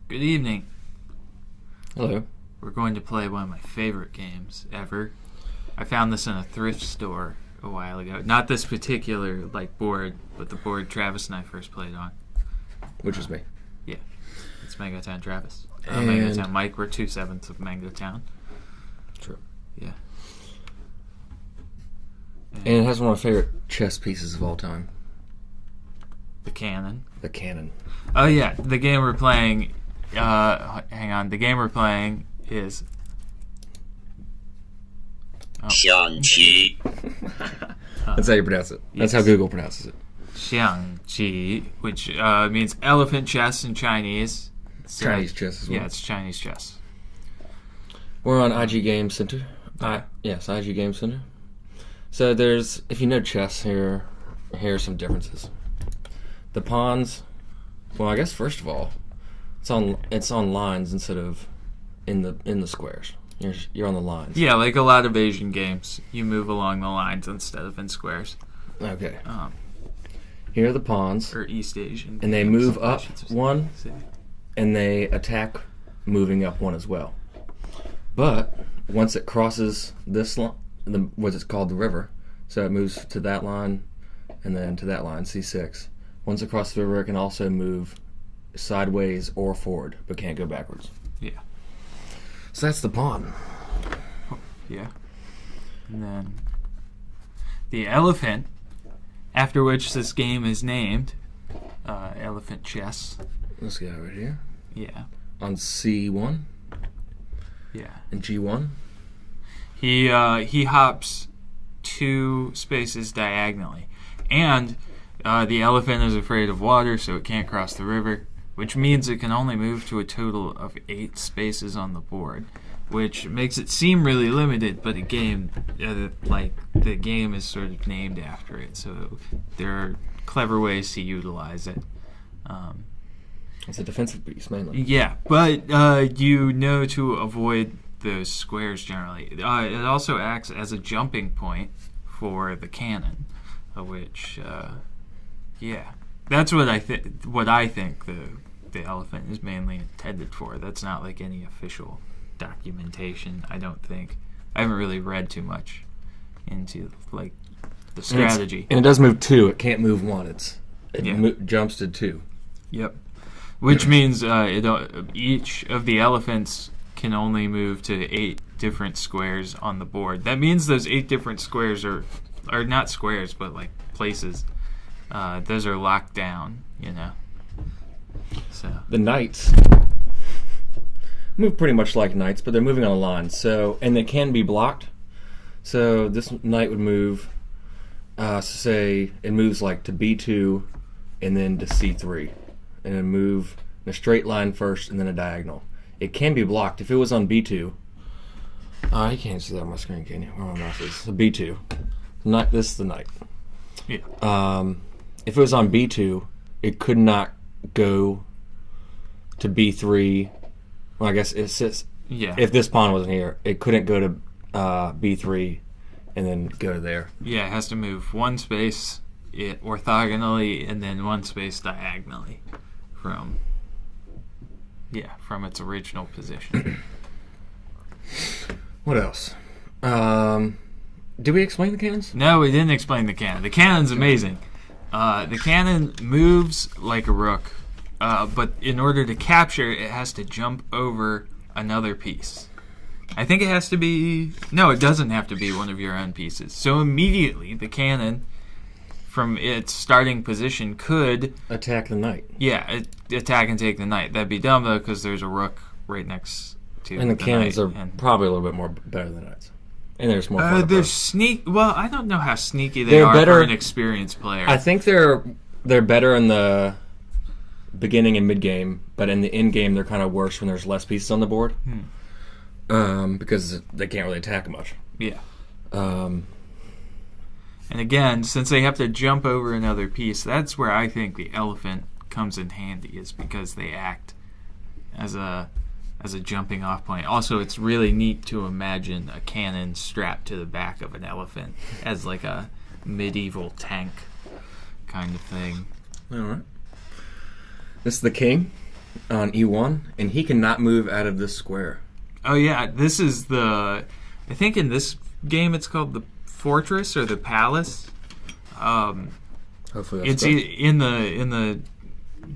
Good evening. Hello. We're going to play one of my favorite games ever. I found this in a thrift store a while ago. Not this particular board, but the board Travis and I first played on. Which is me. Yeah. It's MangoTownTravis. And MangoTownMike. We're 2/7 of MangoTown. True. Yeah. And it has one of my favorite chess pieces of all time. The cannon. The cannon. Oh yeah, the game we're playing. Hang on. The game we're playing is Xiangqi. That's how you pronounce it. That's how Google pronounces it. Xiangqi, which means elephant chess in Chinese. Chinese chess as well. Yeah, it's Chinese chess. We're on IG Game Center. Yes, IG Game Center. So there's, if you know chess, here are some differences. The pawns. Well, I guess first of all, it's on lines instead of in the squares. You're on the lines. Yeah, like a lot of Asian games, you move along the lines instead of in squares. Okay. Here are the pawns, Or East Asian. and they games, move I up should say. one, and they attack moving up one as well. But once it crosses this line, what's called the river, so it moves to that line, and then to that line, C6. Once it crosses the river, it can also move sideways or forward, but can't go backwards. Yeah. So that's the pawn. Yeah. And then the elephant, after which this game is named, elephant chess. Let's get over here. Yeah. On C1 Yeah. and G1. He hops 2 spaces diagonally. And the elephant is afraid of water, so it can't cross the river, which means it can only move to a total of 8 spaces on the board, which makes it seem really limited, but the game is sort of named after it, so there are clever ways to utilize it. It's a defensive piece, mainly. Yeah, but to avoid those squares generally. It also acts as a jumping point for the cannon, which, that's what I think the elephant is mainly intended for. That's not like any official documentation, I don't think. I haven't really read too much into the strategy. And it does move 2. It can't move 1. It jumps to 2. Yep. Which means each of the elephants can only move to 8 different squares on the board. That means those 8 different squares are not squares, but places. Those are locked down, So The knights move pretty much like knights, but they're moving on a line. And they can be blocked. So this knight would move, say it moves to B2 and then to C3. And then move in a straight line first and then a diagonal. It can be blocked. If it was on B2, you can't see that on my screen, can you? Oh, no, it's a B2. This is the knight. yeah. If it was on B2, it could not go to B3. Well, I guess it sits. Yeah. If this pawn wasn't here, it couldn't go to B3 and then go to there. Yeah, it has to move 1 space orthogonally and then 1 space diagonally from its original position. What else? Did we explain the cannons? No, we didn't explain the cannon. The cannon's amazing. The cannon moves like a rook, but in order to capture, it has to jump over another piece. I think it has to be... No, it doesn't have to be one of your own pieces. So immediately, the cannon, from its starting position, could... Attack the knight. Yeah, attack and take the knight. That'd be dumb, though, because there's a rook right next to the And the cannons knight, are probably a little bit more better than knights. And there's more fun. They're Well, I don't know how sneaky they are for an experienced player. I think they're better in the beginning and mid game, but in the end game they're kind of worse when there's less pieces on the board. Because they can't really attack much. Yeah. And again, since they have to jump over another piece, that's where I think the elephant comes in handy, is because they act as a jumping off point. Also, it's really neat to imagine a cannon strapped to the back of an elephant as a medieval tank kind of thing. All right. This is the king. on E1, and he cannot move out of this square. Oh yeah, this is the. I think in this game it's called the fortress or the palace. Hopefully, that's It's correct. in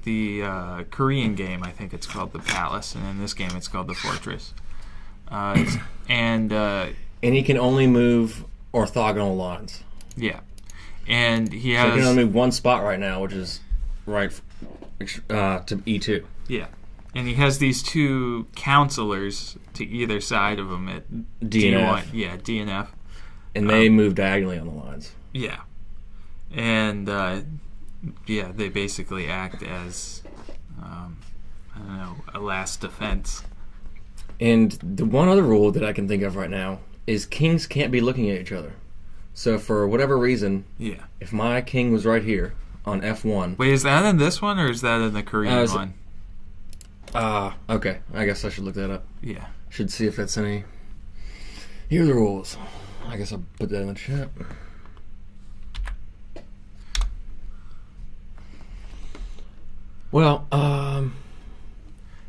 the Korean game. I think it's called the palace, and in this game it's called the fortress. And he can only move orthogonal lines. yeah, and he So has he can only move one spot right now, which is right to E2. yeah, and he has these two counselors to either side of him at D and D1. F. Yeah, D and F. And they move diagonally on the lines. Yeah, and they basically act as I don't know, a last defense. And the one other rule that I can think of right now is kings can't be looking at each other. So for whatever reason, Yeah. if my king was right here on F1... Wait, is that in this one or is that in the Korean one? Okay. I guess I should look that up. Yeah. Should see if that's any... Here are the rules. I guess I'll put that in the chat. Well,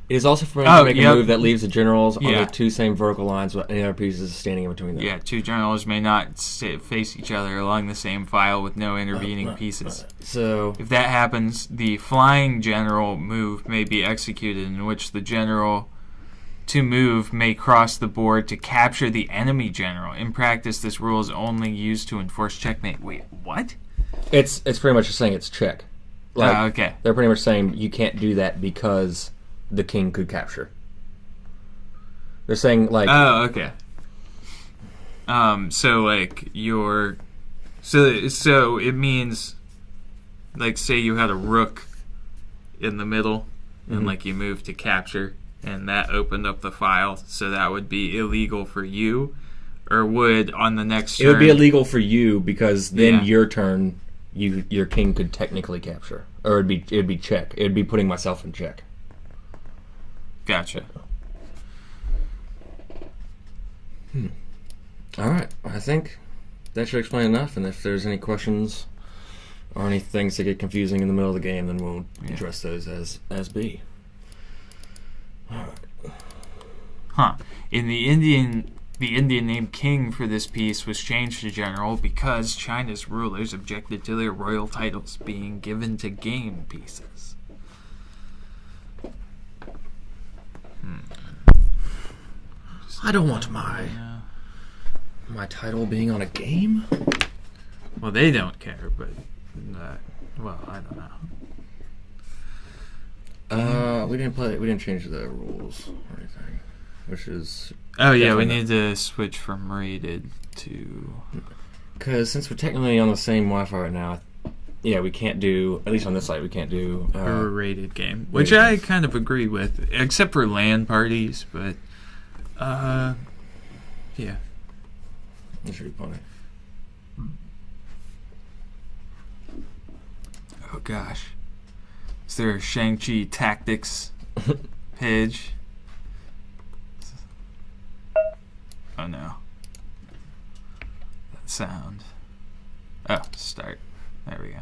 it is also permitted to make a move that leaves the generals on the two same vertical lines with any other pieces standing in between them. Yeah, two generals may not face each other along the same file with no intervening pieces. So, if that happens, the flying general move may be executed, in which the general to move may cross the board to capture the enemy general. In practice, this rule is only used to enforce checkmate. Wait, what? It's pretty much just saying it's check. Okay. They're pretty much saying you can't do that because the king could capture. They're saying like... Oh, okay. So like your... So it means, like, say you had a rook in the middle, and like you moved to capture, and that opened up the file, so that would be illegal for you, or would on the next turn... It would be illegal for you because then your turn, your king could technically capture, or it'd be check. It'd be putting myself in check. Gotcha. All right, I think that should explain enough. And if there's any questions or any things that get confusing in the middle of the game, then we'll address those as B. All right. Huh. In the Indian name king for this piece was changed to general because China's rulers objected to their royal titles being given to game pieces. I don't want my title being on a game. Well, they don't care, but well, I don't know. We didn't change the rules or anything, which is... Oh yeah, we need to switch from rated to... Because since we're technically on the same Wi-Fi right now, we can't do, at least on this site, we can't do... a rated game, which I kind of agree with, except for LAN parties, but... yeah. That should be funny. Oh gosh. Is there a Xiangqi tactics page? Oh no. That sound. Oh, start. There we go.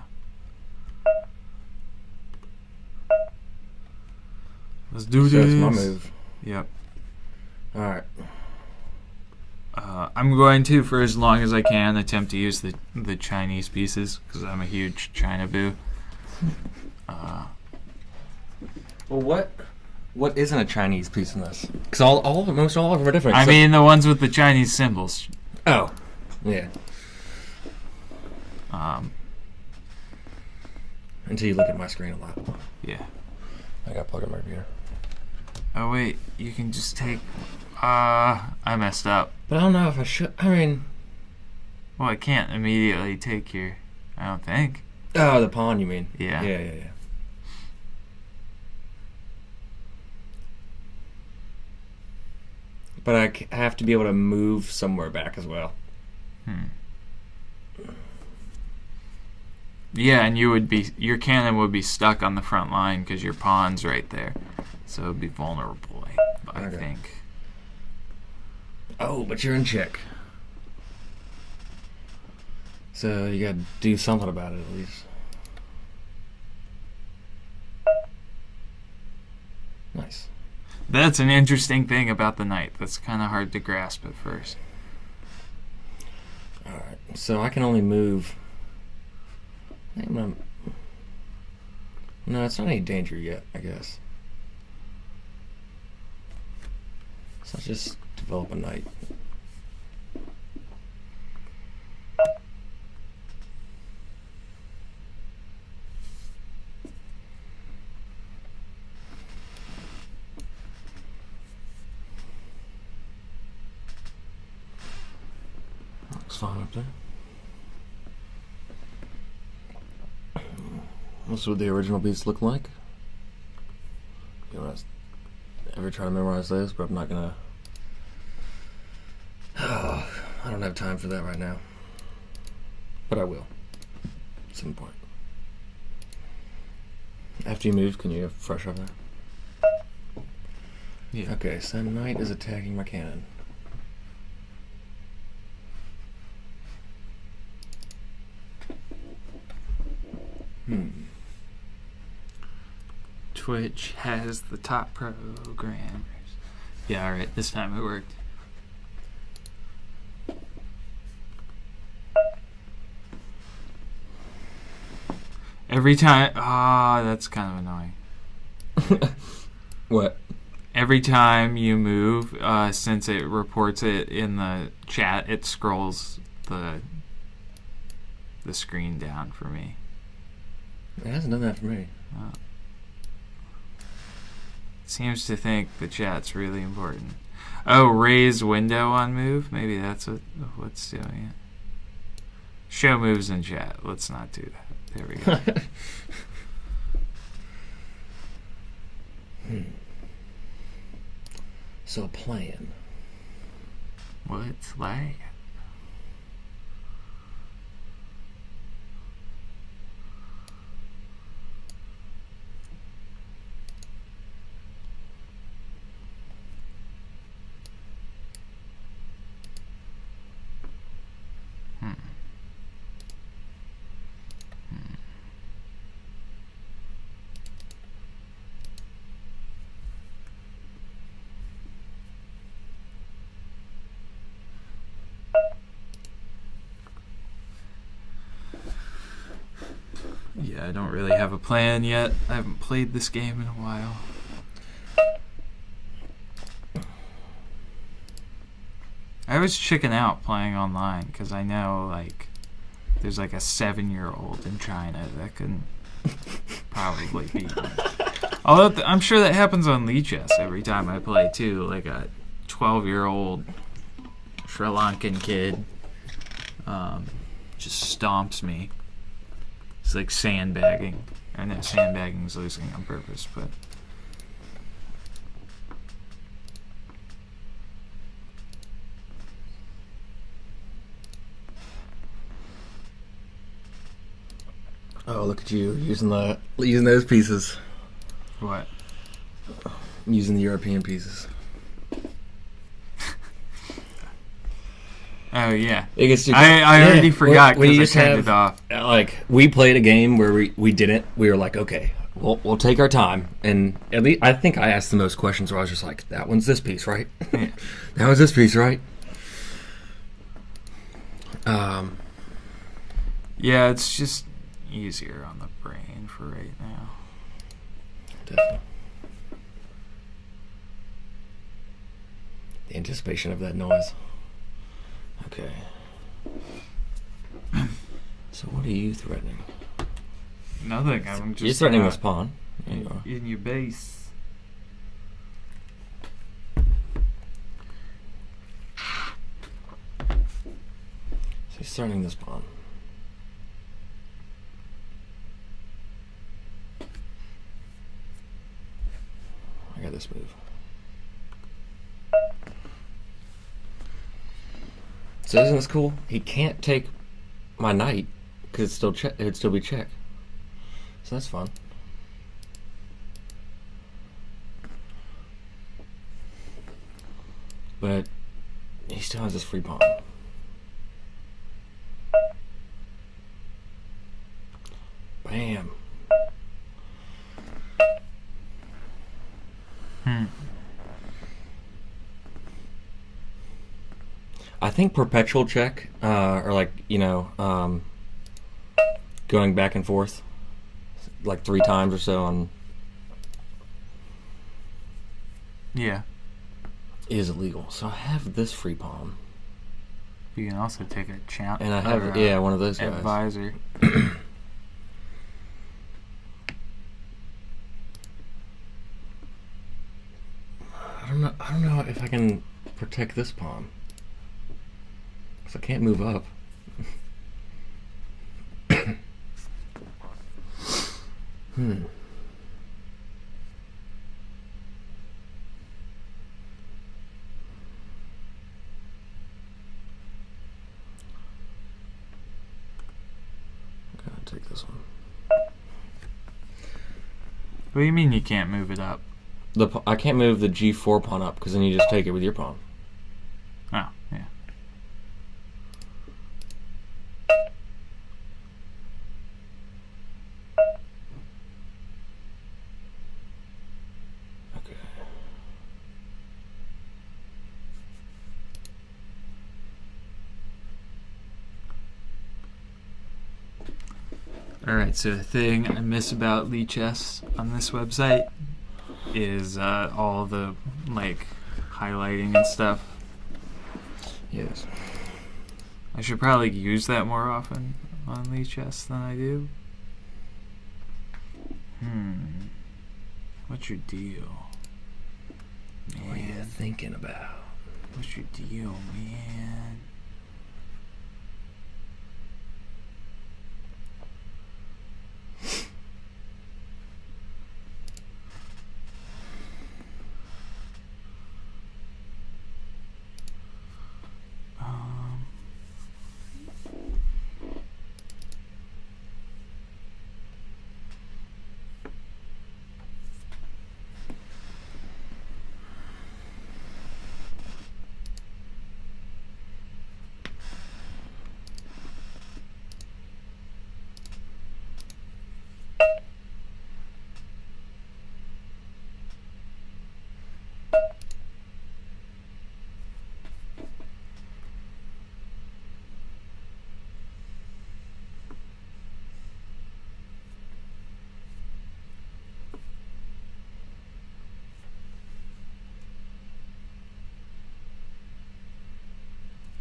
Let's do So this. it's my move. Yep. Alright. I'm going to, for as long as I can, attempt to use the Chinese pieces, because I'm a huge China boo. Well, what isn't a Chinese piece in this? Because most all of them are different. I mean, the ones with the Chinese symbols. Oh. Yeah. Until you look at my screen a lot. Yeah. I got plugged in my computer. Oh, wait. You can just take... I messed up. But I don't know if I should... I mean... Well, I can't immediately take your... I don't think. Oh, the pawn, you mean? Yeah. Yeah. But I have to be able to move somewhere back as well. Yeah, and your cannon would be stuck on the front line because your pawn's right there. So it would be vulnerable, I think. Oh, but you're in check. So you gotta do something about it at least. That's an interesting thing about the knight. That's kind of hard to grasp at first. Alright, so I can only move... No, it's not any danger yet, I guess. So let's just develop a knight. Looks fine up there. This is what the original beats look like. You know, I ever try to memorize this, but I'm not gonna. I don't have time for that right now. But I will. At some point. After you move, can you fresh up there? Yeah. Okay, so knight is attacking my cannon. Twitch has the top programmers. Yeah, alright, this time it worked. Every time... that's kind of annoying. What? Every time you move, since it reports it in the chat, it scrolls the screen down for me. It hasn't done that for me. Seems to think the chat's really important. Oh, raise window on move? Maybe that's what's doing it. Show moves in chat. Let's not do that. There we go. So plan. What's lag? Yeah, I don't really have a plan yet. I haven't played this game in a while. I always chicken out playing online because I know, like, there's like a 7-year-old in China that can probably beat me. Although I'm sure that happens on Lichess every time I play too. Like a 12-year-old Sri Lankan kid just stomps me. It's like sandbagging. I know sandbagging is losing on purpose, but oh, look at you using those pieces. what? I'm using the European pieces. Oh yeah, It gets too I already forgot because I turned it off. Like, we played a game where we didn't. We were like, okay, we'll take our time. And at least I think I asked the most questions where I was just like, that one's this piece, right? Yeah. That one's this piece, right? Yeah, it's just easier on the brain for right now. Definitely. The anticipation of that noise. Okay. So what are you threatening? Nothing. I'm just You're threatening this pawn. There you are. in your base. So he's threatening this pawn. I got this move. So isn't this cool? He can't take my knight because it'd still be check. So that's fun. But he still has this free pawn. Bam. I think perpetual check, or like, going back and forth like 3 times or so on Yeah. is illegal. So I have this free palm. You can also take a champ. And I have, one of those guys. Advisor. I don't know if I can protect this pawn. Because I can't move up. I'm gonna take this one. What do you mean you can't move it up? I can't move the G4 pawn up because then you just take it with your pawn. Oh, yeah. Okay. Alright, so the thing I miss about Lee Chess on this website is all the, like, highlighting and stuff. Yes. I should probably use that more often on Lee Chess than I do. What's your deal? Man, What are you thinking about? what's your deal, man?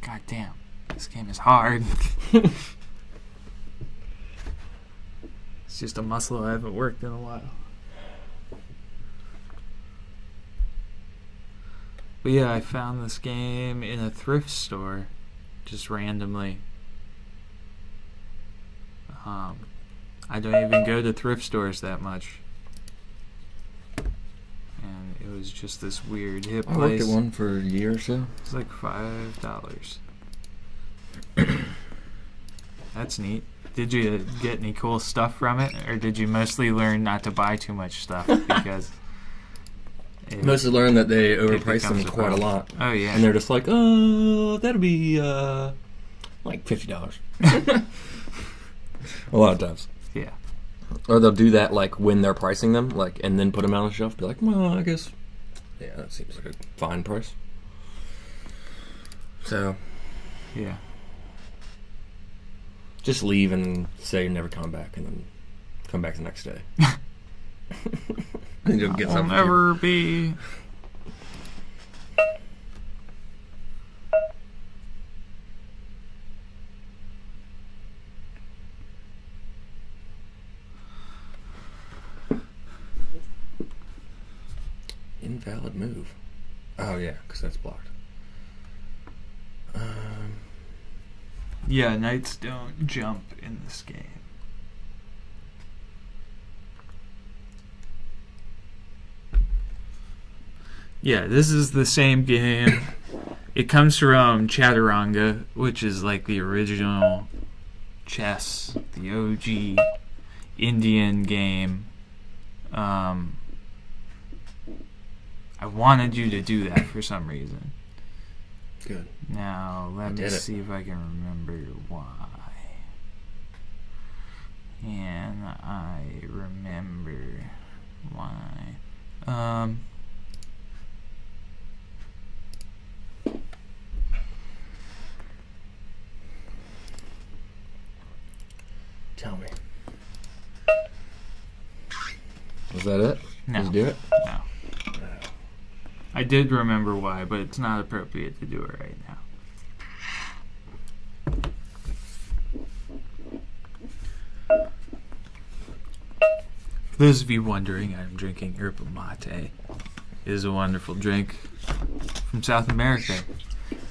God damn, this game is hard. It's just a muscle I haven't worked in a while. But yeah, I found this game in a thrift store, just randomly. I don't even go to thrift stores that much. And it was just this weird hip I worked place. at one for a year or so. It's like $5. That's neat. Did you get any cool stuff from it, or did you mostly learn not to buy too much stuff because Mostly learned that they overpriced becomes them a quite a problem. lot. Oh yeah. And they're just like, oh, that'll be like $50. A lot of times. Yeah. Or they'll do that like when they're pricing them, like, and then put them out on the shelf. Be like, well, I guess, yeah, that seems like a fine price. So, Yeah. just leave and say you're never coming back, and then come back the next day. And you'll get I'll something. never be. Invalid move. Oh yeah, because that's blocked. Yeah, knights don't jump in this game. Yeah, this is the same game. It comes from Chaturanga, which is like the original chess, the OG Indian game. I wanted you to do that for some reason. Good. Now, let me did it. see if I can remember why. Can I remember why? Is that it? No. Did you do it? No. I did remember why, but it's not appropriate to do it right now. For those of you wondering, I'm drinking yerba mate. It is a wonderful drink from South America,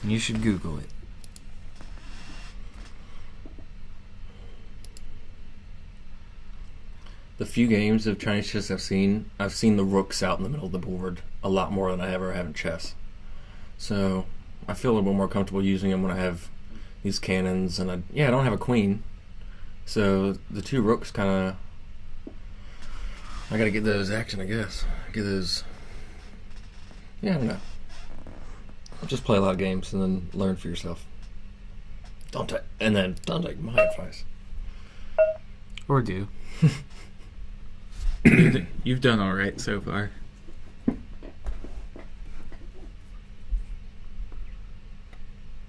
and you should Google it. The few games of Chinese chess I've seen the rooks out in the middle of the board a lot more than I ever have in chess. So I feel a little bit more comfortable using them when I have these cannons, and I don't have a queen. So the two rooks kind of, I got to get those action, I guess. Get those. Yeah, I don't know. Just play a lot of games and then learn for yourself. Don't take my advice. Or do. You've done all right so far.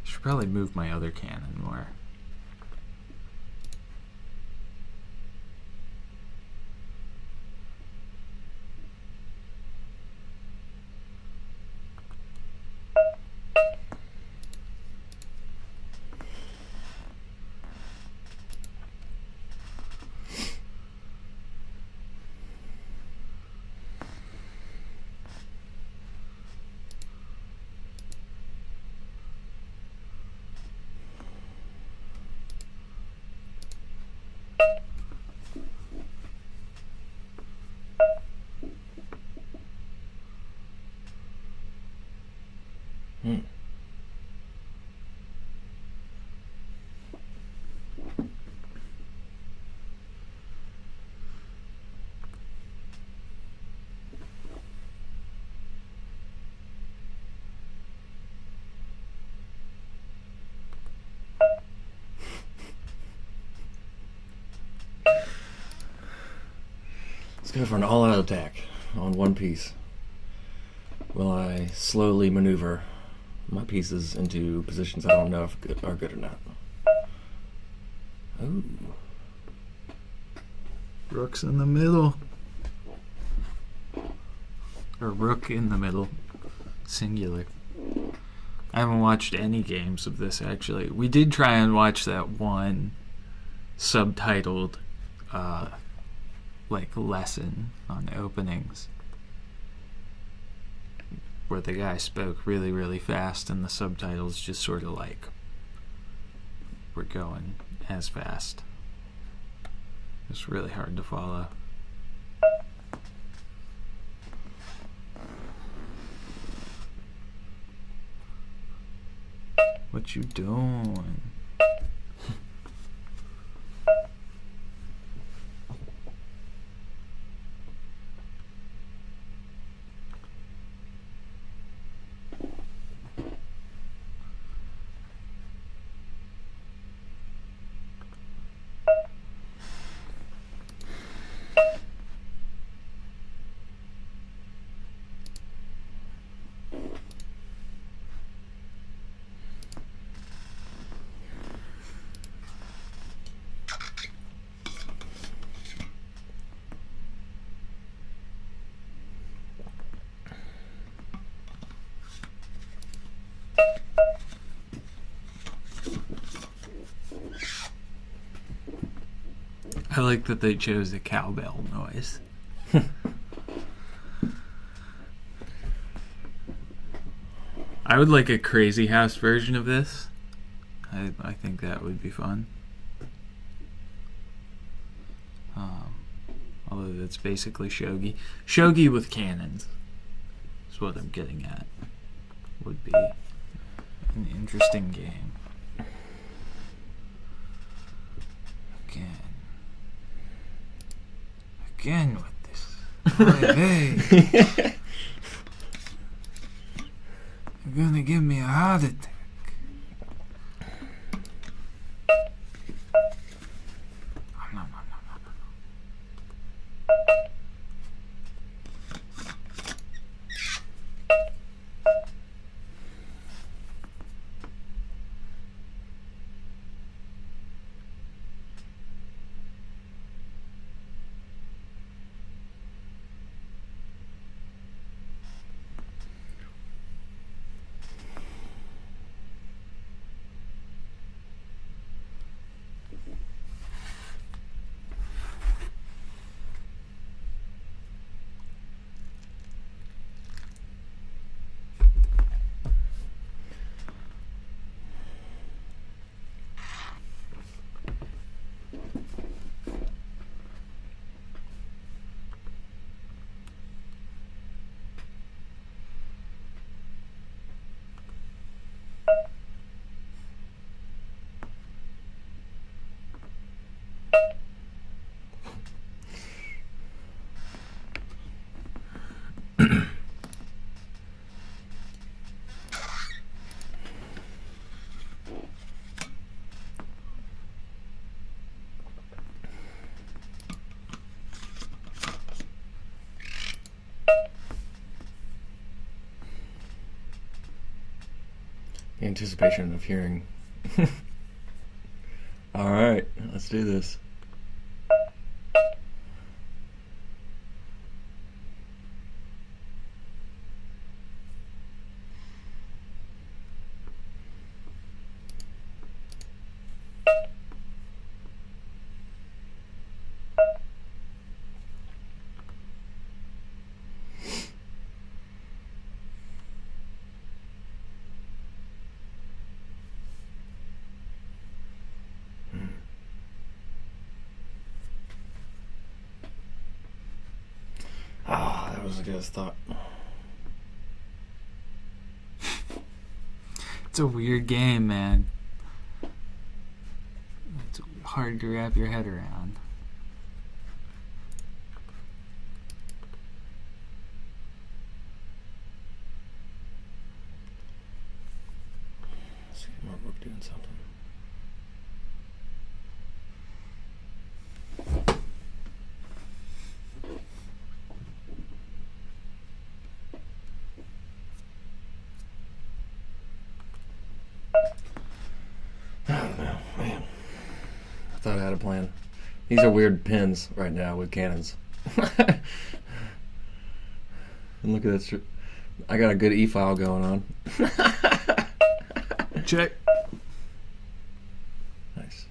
Should probably move my other cannon more. Let's go for an all-out attack on one piece. Will I slowly maneuver my pieces into positions I don't know if are good or not? Ooh. Rook's in the middle. Or rook in the middle. Singular. I haven't watched any games of this, actually. We did try and watch that one subtitled lesson on openings where the guy spoke really, really fast and the subtitles just sort of were going as fast. It's really hard to follow. What you doing? I like that they chose a cowbell noise. I would like a Crazy House version of this. I think that would be fun. Although that's basically shogi. Shogi with cannons is what I'm getting at. Would be an interesting game. Again with this. Hey. You're gonna give me a heart attack. Anticipation of hearing. All right, let's do this. Ah, that was a good thought. It's a weird game, man. It's hard to wrap your head around. Let's see my rook doing something. I don't know, man. I thought I had a plan. These are weird pins right now with cannons. And look at that. I got a good e-file going on. Check. Nice.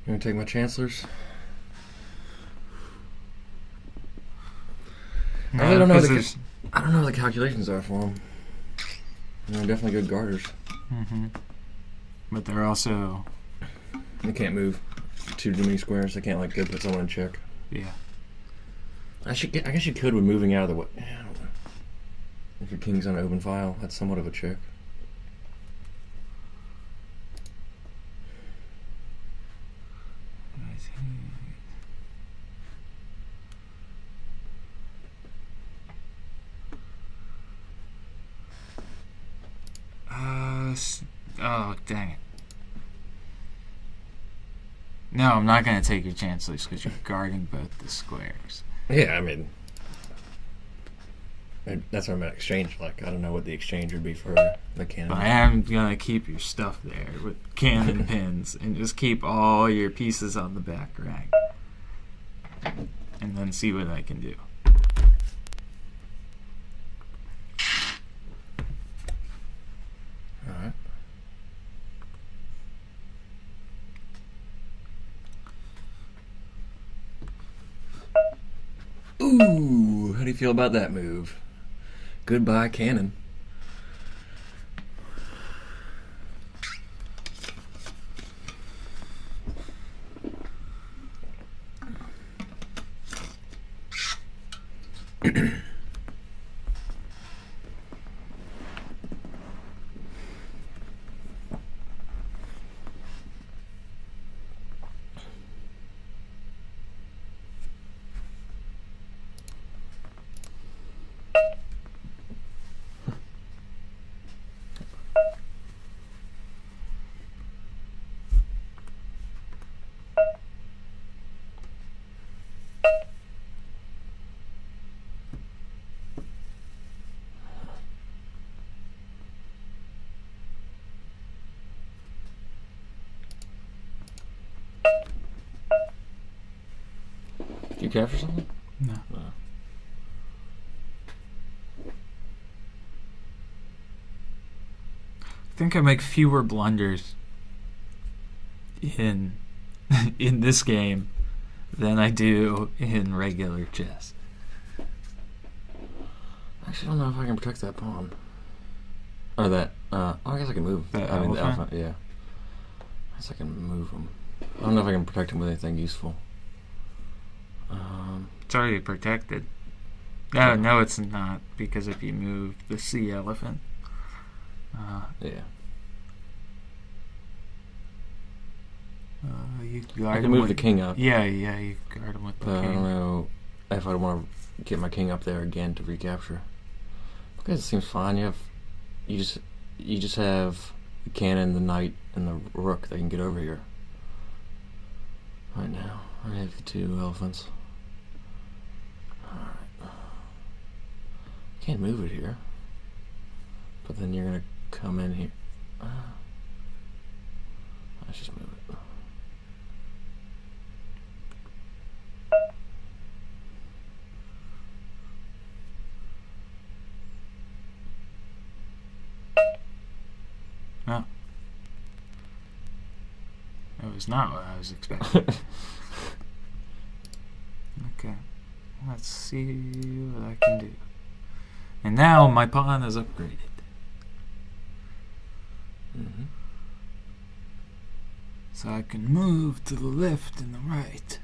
You gonna take my chancellors? I really don't know. I don't know what the calculations are for them. They're definitely good garters. Mm-hmm. But they're also... They can't move too many squares. They can't like go put someone in check. Yeah. I guess you could with moving out of the way. I don't know. If your king's on an open file, that's somewhat of a check. Oh, dang it. No, I'm not going to take your chancellors because you're guarding both the squares. Yeah, I mean, that's what I'm at exchange. Like, I don't know what the exchange would be for the cannon. But I am going to keep your stuff there with cannon pins and just keep all your pieces on the back rack. And then see what I can do. Alright. Ooh, how do you feel about that move? Goodbye, cannon. Did you capture something? No. I think I make fewer blunders in this game than I do in regular chess. I actually don't know if I can protect that pawn. Or that. I guess I can move. The the elephant? elephant, yeah. I guess I can move him. I don't know if I can protect him with anything useful. It's already protected. No, it's not, because if you move the sea elephant, Yeah. you guard I him can move with, the king up. Yeah, you guard him with the But I don't king. know if I want to get my king up there again to recapture. Okay, it seems fine. You just have the cannon, the knight, and the rook that can get over here. Right now, I have the 2 elephants. Alright. Can't move it here. But then you're gonna come in here. Let's just move it. No. That was not what I was expecting. Okay. Let's see what I can do. And now my pawn is upgraded. Mm-hmm. So I can move to the left and the right.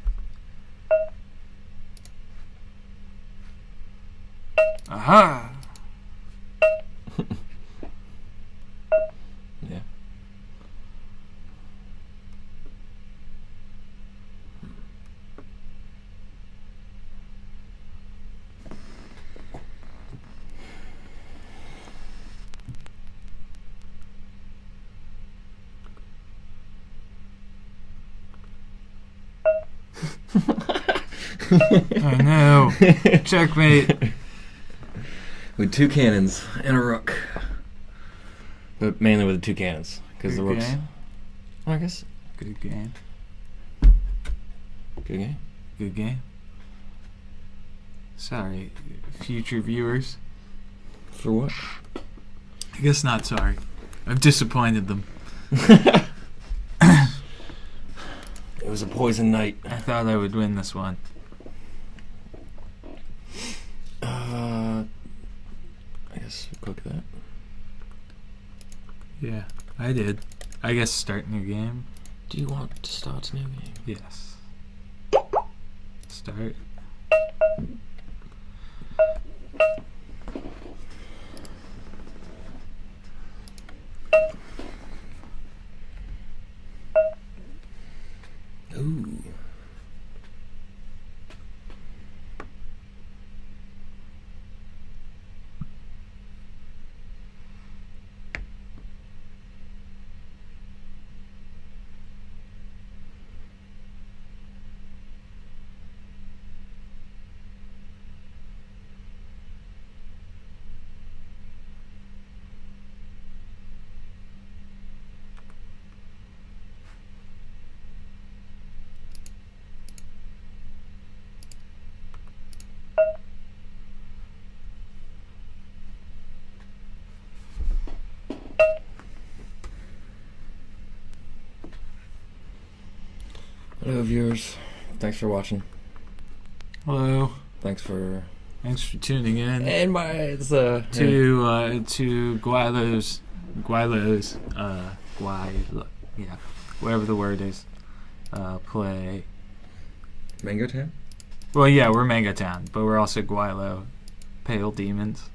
Aha! Yeah. Oh no! Checkmate! With 2 cannons and a rook. But mainly with the 2 cannons. Because the Good rook's... game. I guess. Good game. Good game. Good game. Sorry, future viewers. For what? I guess not sorry. I've disappointed them. It was a poison night. I thought I would win this one. I guess we'll cook that. Yeah, I did. I guess start new game. Do you want to start a new game? Yes. Start. Ooh. Hello, viewers. Thanks for watching. Hello. Thanks for Thanks for tuning in and to Guilo's, yeah, whatever the word is, play. MangoTown. Well, yeah, we're MangoTown, but we're also Guilo, Pale Demons.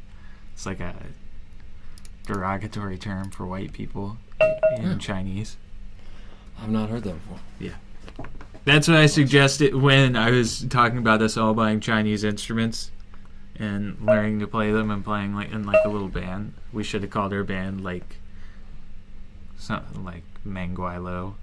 It's like a derogatory term for white people in Chinese. I've not heard that before. Yeah. That's what I suggested when I was talking about us all buying Chinese instruments and learning to play them and playing like in like a little band. We should have called our band like something like Manguilo.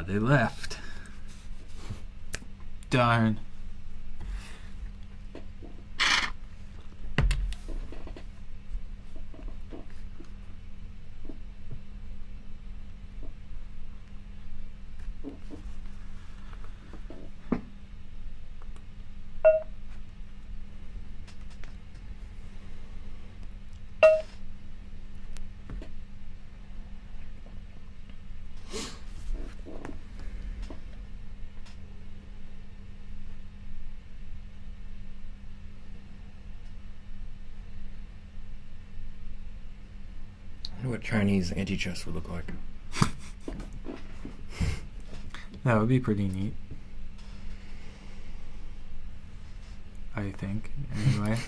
They left. Darn. I wonder what Chinese anti-chess would look like. That would be pretty neat. I think, anyway.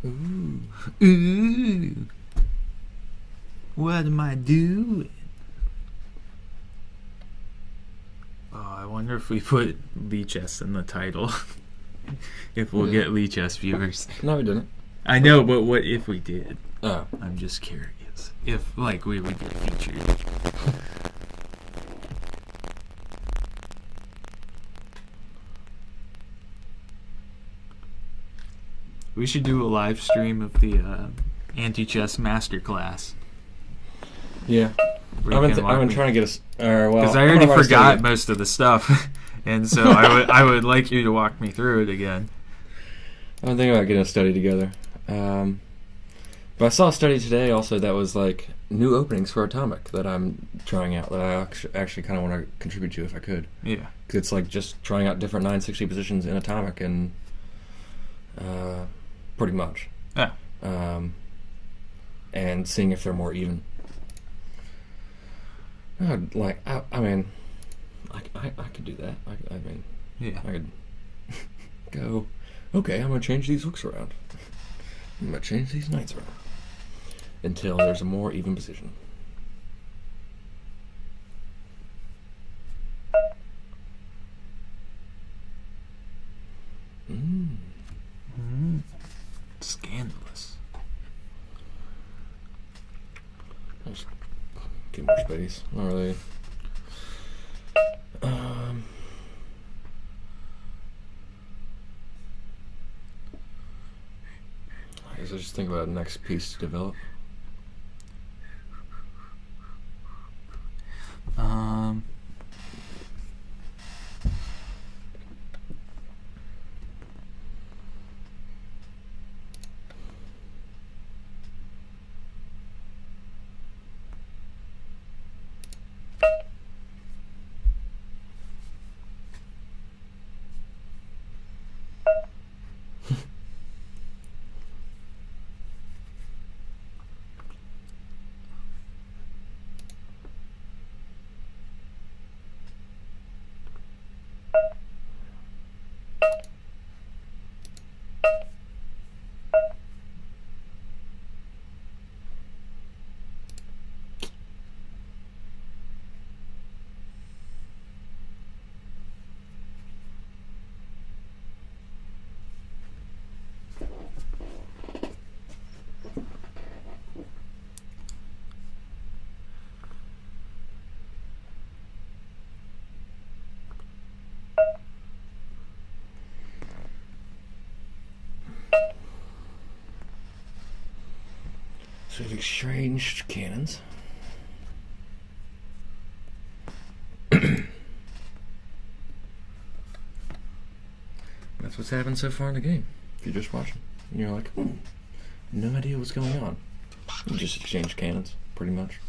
Ooh. Ooh. What am I doing? Oh, I wonder if we put Lichess in the title. If we'll get Lichess viewers. No, we didn't. I know, but what if we did? Oh. I'm just curious. If, like, we would get featured. We should do a live stream of the anti-chess masterclass. Yeah. I've been trying to get us. Because I already forgot most of the stuff, and so I would like you to walk me through it again. I'm thinking about getting a study together. But I saw a study today also that was like new openings for Atomic that I'm trying out that I actually kind of want to contribute to if I could. Yeah. Because it's like just trying out different 960 positions in Atomic and pretty much. Yeah. And seeing if they're more even. I mean, I could do that. I mean, Yeah. I could go, okay, I'm going to change these rooks around. I'm going to change these knights around. Until there's a more even position. Scandalous. Just get more space. Not really. I guess I just think about the next piece to develop. So we've exchanged cannons. That's what's happened so far in the game. If you're just watching, and you're like, no idea what's going on. You just exchange cannons, pretty much.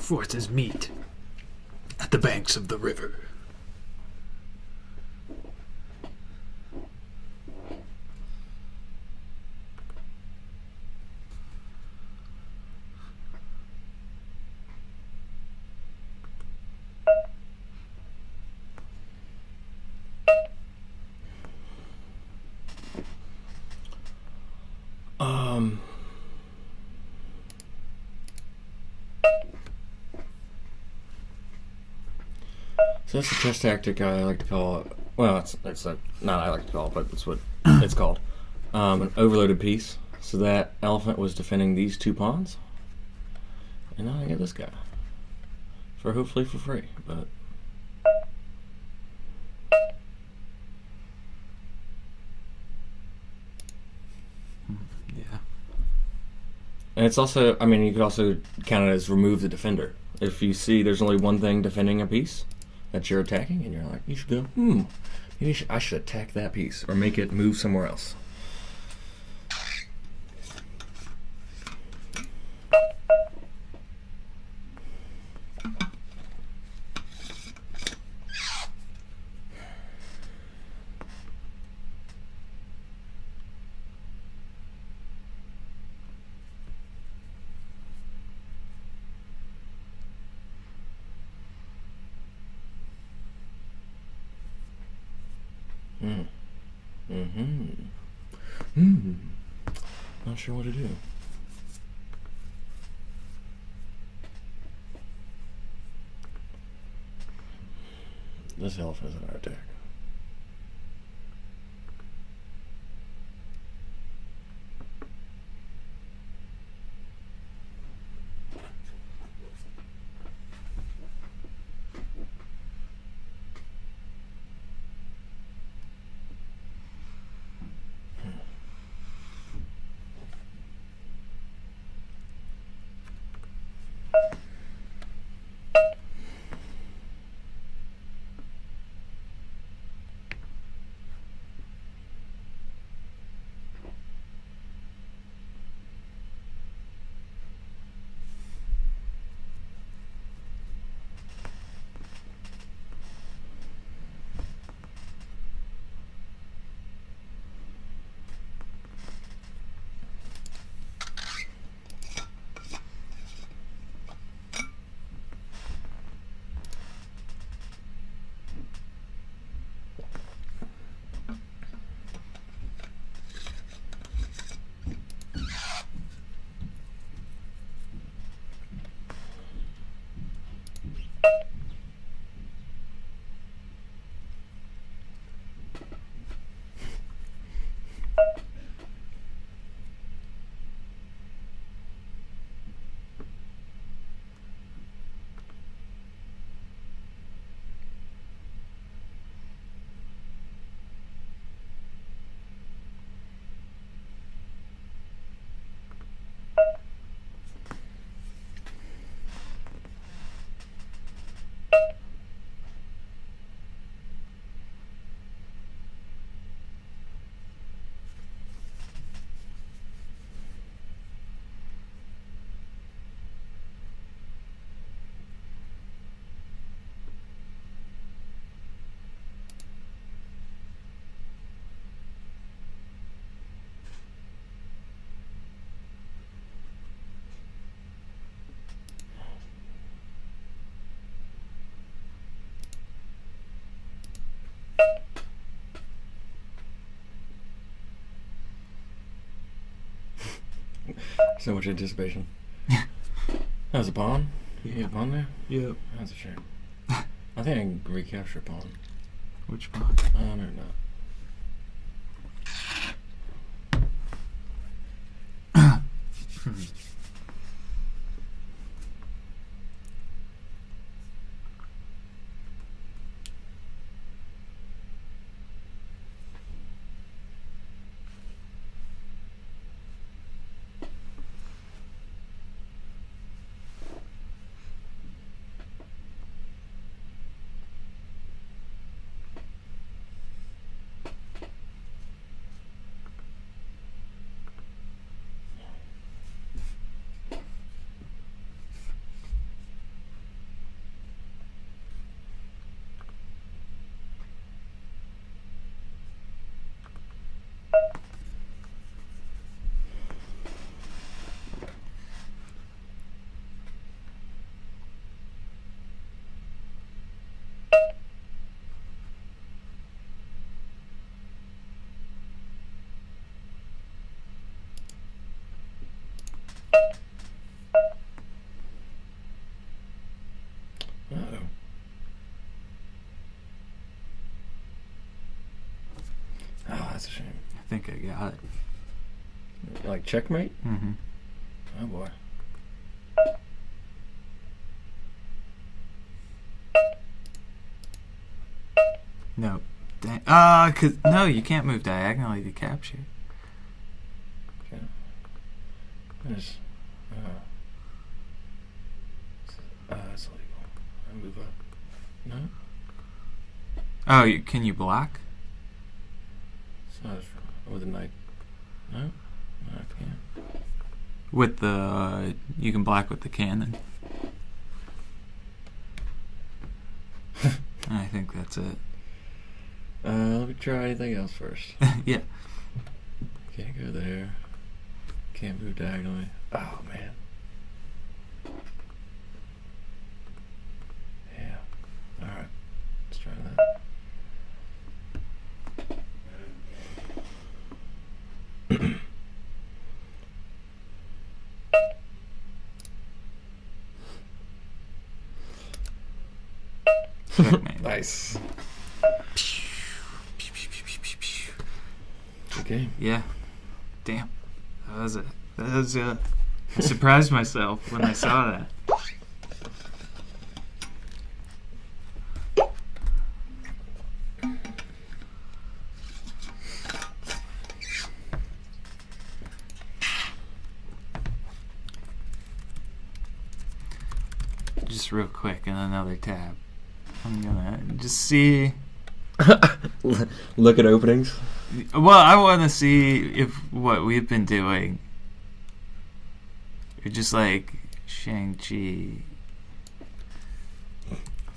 forces meet at the banks of the river. So that's a test tactic I like to call it. Well, it's not I like to call it, but it's what it's called. An overloaded piece. So that elephant was defending these 2 pawns. And now I get this guy. Hopefully for free, but... Yeah. And it's also, I mean, you could also count it as remove the defender. If you see there's only one thing defending a piece that you're attacking, and you're like, you should go, maybe I should attack that piece, or make it move somewhere else. Not sure what to do. This elephant is under attack. So much anticipation. That was a pawn? Yeah. You had a pawn there? Yep. That's a shame. I think I can recapture a pawn. Which pawn? Oh, no, not. Uh-oh. Oh, that's a shame. I think I got it. Like checkmate? Mm-hmm. Oh boy. No. Cause no, you can't move diagonally to capture. Okay. There's, that's illegal. I move up. No? Oh, can you block? It's not with a knight. No? No, I can't. With the you can block with the cannon. I think that's it. Let me try anything else first. Yeah. Can't go there. Can't move diagonally. Oh, man. Yeah. Alright. Let's try that. Checkmate. Nice. Okay. Yeah. Damn. That was I surprised myself when I saw that. Just real quick in another tab. I'm gonna just see. Look at openings. Well, I want to see if what we've been doing. We're just like Xiangqi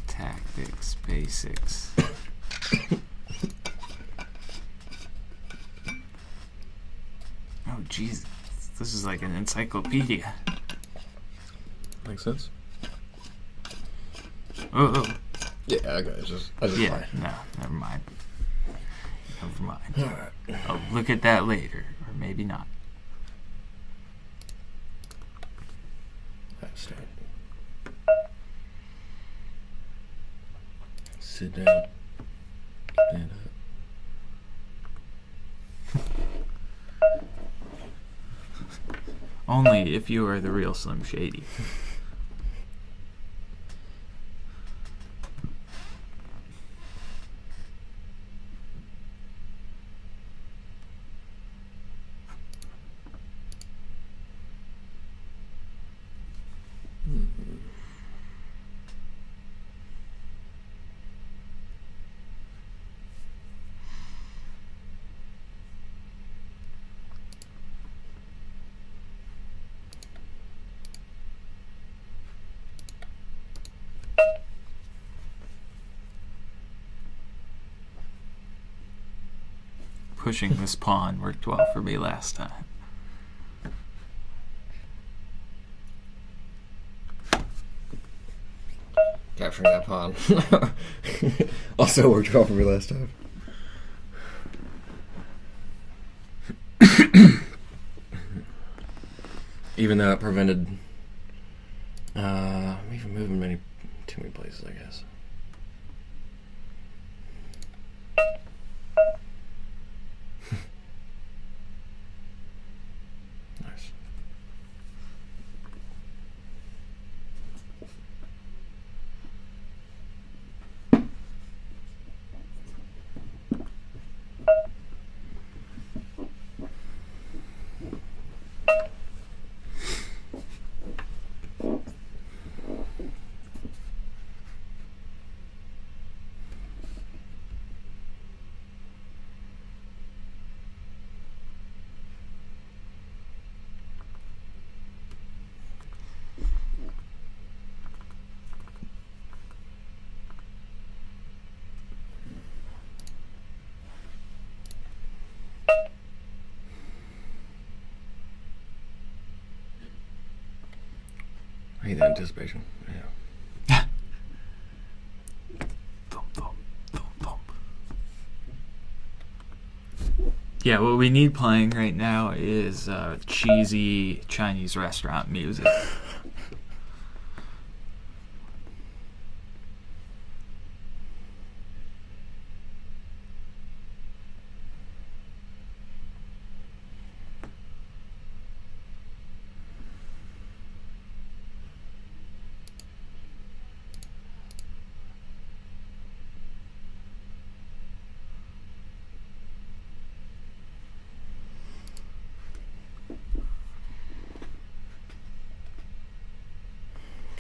tactics basics. Oh, Jesus. This is like an encyclopedia. Makes sense. Oh. Yeah, okay. I just Yeah, no, never mind. Never mind. Alright. I'll look at that later, or maybe not. Let's start. Sit down. Stand up. Only if you are the real Slim Shady. Pushing this pawn worked well for me last time. Capturing that pawn. Also worked well for me last time. Even though it prevented me from moving too many places, I guess. Nice. I hate that anticipation. Yeah. Thump, thump, thump, thump. Yeah, what we need playing right now is cheesy Chinese restaurant music.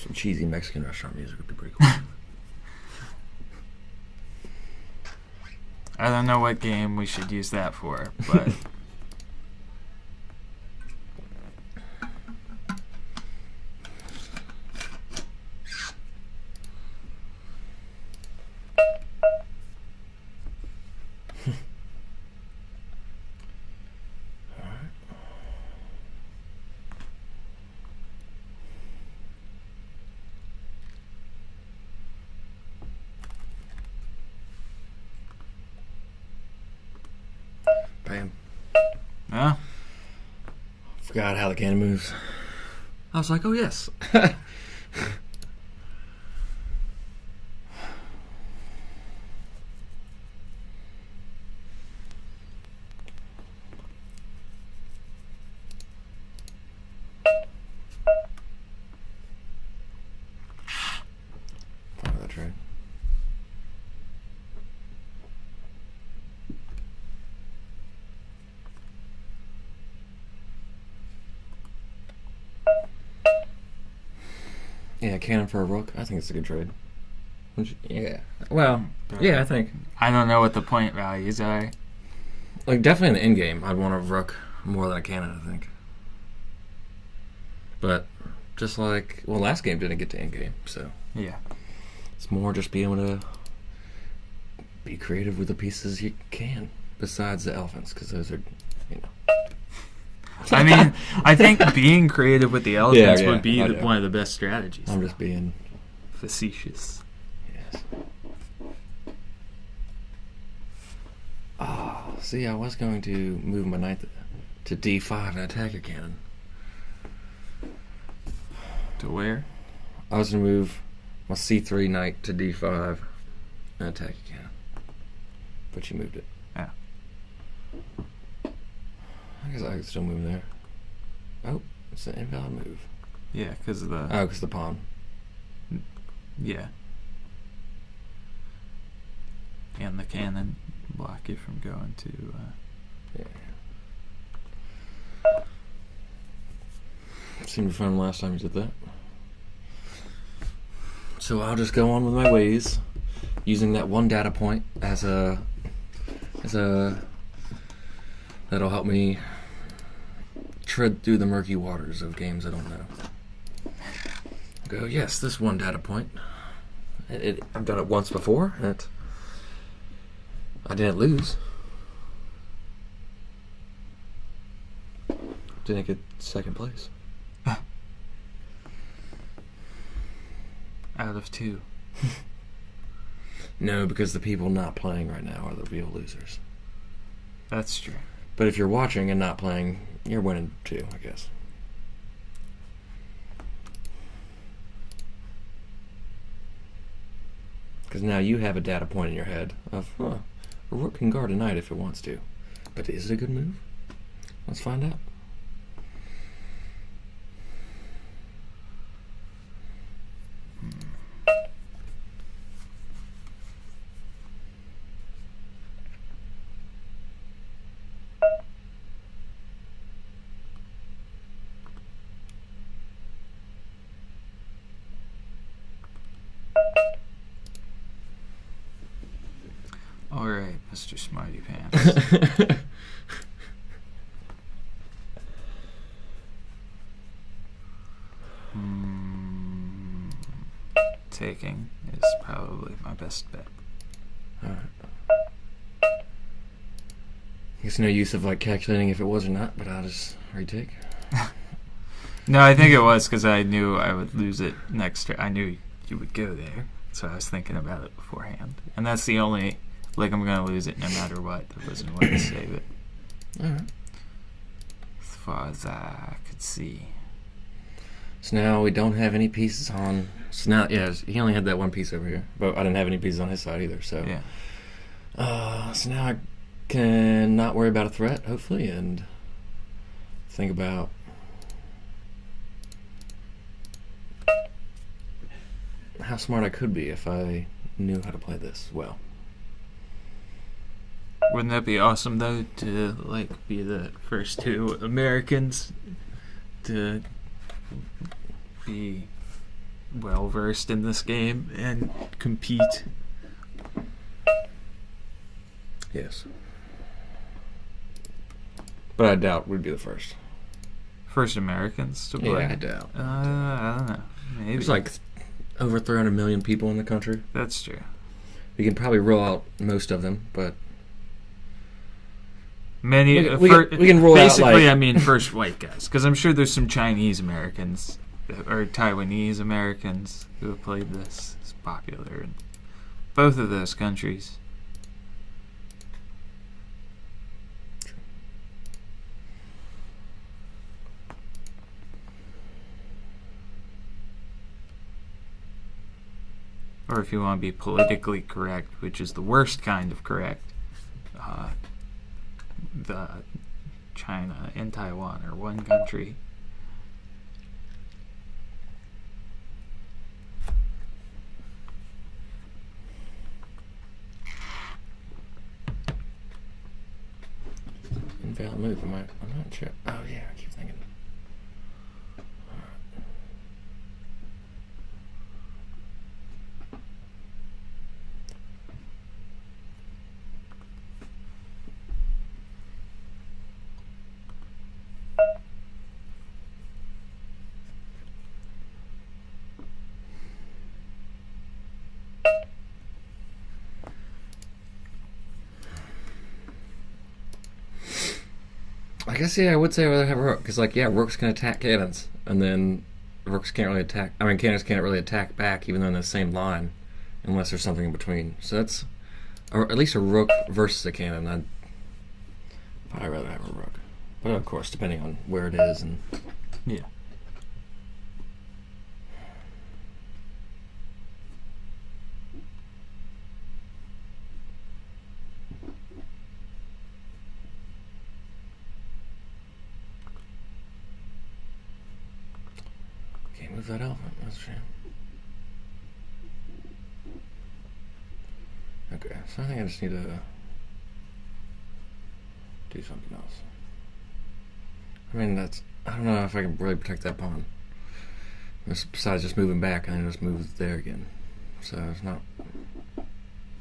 Some cheesy Mexican restaurant music would be pretty cool. I don't know what game we should use that for, but Bam. yeah. Forgot how the cannon moves. I was like, oh yes. Follow that trade. Yeah, cannon for a rook. I think it's a good trade. Yeah. Well, yeah, I think. I don't know what the point values are. Like, definitely in the endgame, I'd want a rook more than a cannon, I think. But, just like, well, last game didn't get to endgame, so. Yeah. It's more just being able to be creative with the pieces you can, besides the elephants, because those are, you know. I mean, I think being creative with the elephants Yeah, would be I know. one of the best strategies. I'm just being. Facetious. Yes. Oh, see, I was going to move my knight to d5 and attack your cannon. To where? I was going to move my c3 knight to d5 and attack your cannon. But you moved it. Yeah. I guess I could still move there. Oh, it's an invalid move. Yeah, because of the... Oh, because the pawn. Yeah. And the cannon block you from going to... Yeah. Seemed fun last time you did that. So I'll just go on with my ways, using that one data point as a that'll help me tread through the murky waters of games I don't know. Go, yes, this one data point. I've done it once before, and I didn't lose. Didn't get second place. out of 2. No, because the people not playing right now are the real losers. That's true. But if you're watching and not playing, you're winning too, I guess. Because now you have a data point in your head of, a rook can guard a knight if it wants to. But is it a good move? Let's find out. All right, Mr. Smarty Pants. Taking is probably my best bet. Alright. It's no use of like calculating if it was or not, but I'll just retake. No, I think it was because I knew I would lose it next turn. I knew you would go there, so I was thinking about it beforehand. And that's the only, like, I'm going to lose it no matter what. There wasn't a way to save it. Alright. As far as I could see. So now we don't have any pieces on. So now, yeah, he only had that one piece over here, but I didn't have any pieces on his side either. So Yeah. So now I can not worry about a threat, hopefully, and think about how smart I could be if I knew how to play this well. Wouldn't that be awesome though to like be the first two Americans to be well versed in this game and compete? Yes. But I doubt we'd be the first. First Americans to play? Yeah, I doubt. I don't know. Maybe. There's like over 300 million people in the country. That's true. We can probably roll out most of them, but Many we can roll basically, out, like, I mean, first white guys, because I'm sure there's some Chinese Americans or Taiwanese Americans who have played this. It's popular in both of those countries. Or if you want to be politically correct, which is the worst kind of correct, the China and Taiwan are one country. invalid move. I'm not sure. Oh yeah, I keep thinking. I guess, yeah, I would say I'd rather have a rook, because, like, yeah, rooks can attack cannons, and then rooks can't really attack. I mean, cannons can't really attack back, even though in the same line, unless there's something in between. So that's, or at least a rook versus a cannon. I'd probably rather have a rook, but of course, depending on where it is and Yeah. can't move that elephant. That's a shame. Okay, so I think I just need to do something else. I mean, I don't know if I can really protect that pawn. Besides just moving back and then just move there again. So it's not.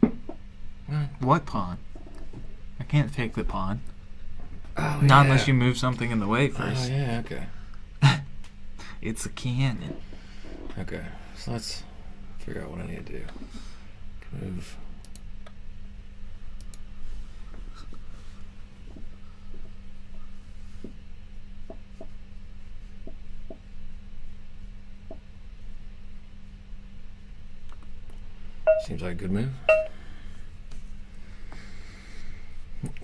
Well, What pawn? I can't take the pawn. oh, Not yeah. unless you move something in the way Oh, first. yeah, okay. It's a cannon. Okay, so let's figure out what I need to do. Move. Seems like a good move.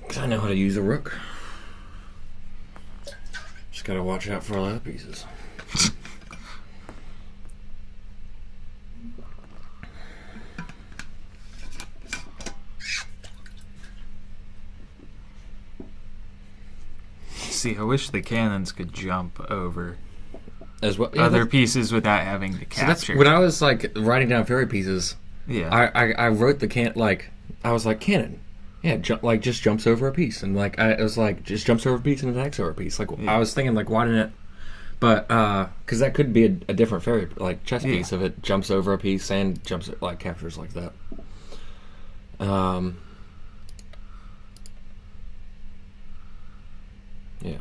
'Cause I know how to use a rook. Just gotta watch out for all the other pieces. See, I wish the cannons could jump over As well, other pieces without having to so capture. that's when I was like writing down fairy pieces. Yeah. I wrote the I was like cannon, yeah, just jumps over a piece, and like it was like just jumps over a piece and attacks over a piece. Like Yeah. I was thinking like why didn't it? But because that could be a different fairy like chess piece if it jumps over a piece and jumps like captures like that. Yeah.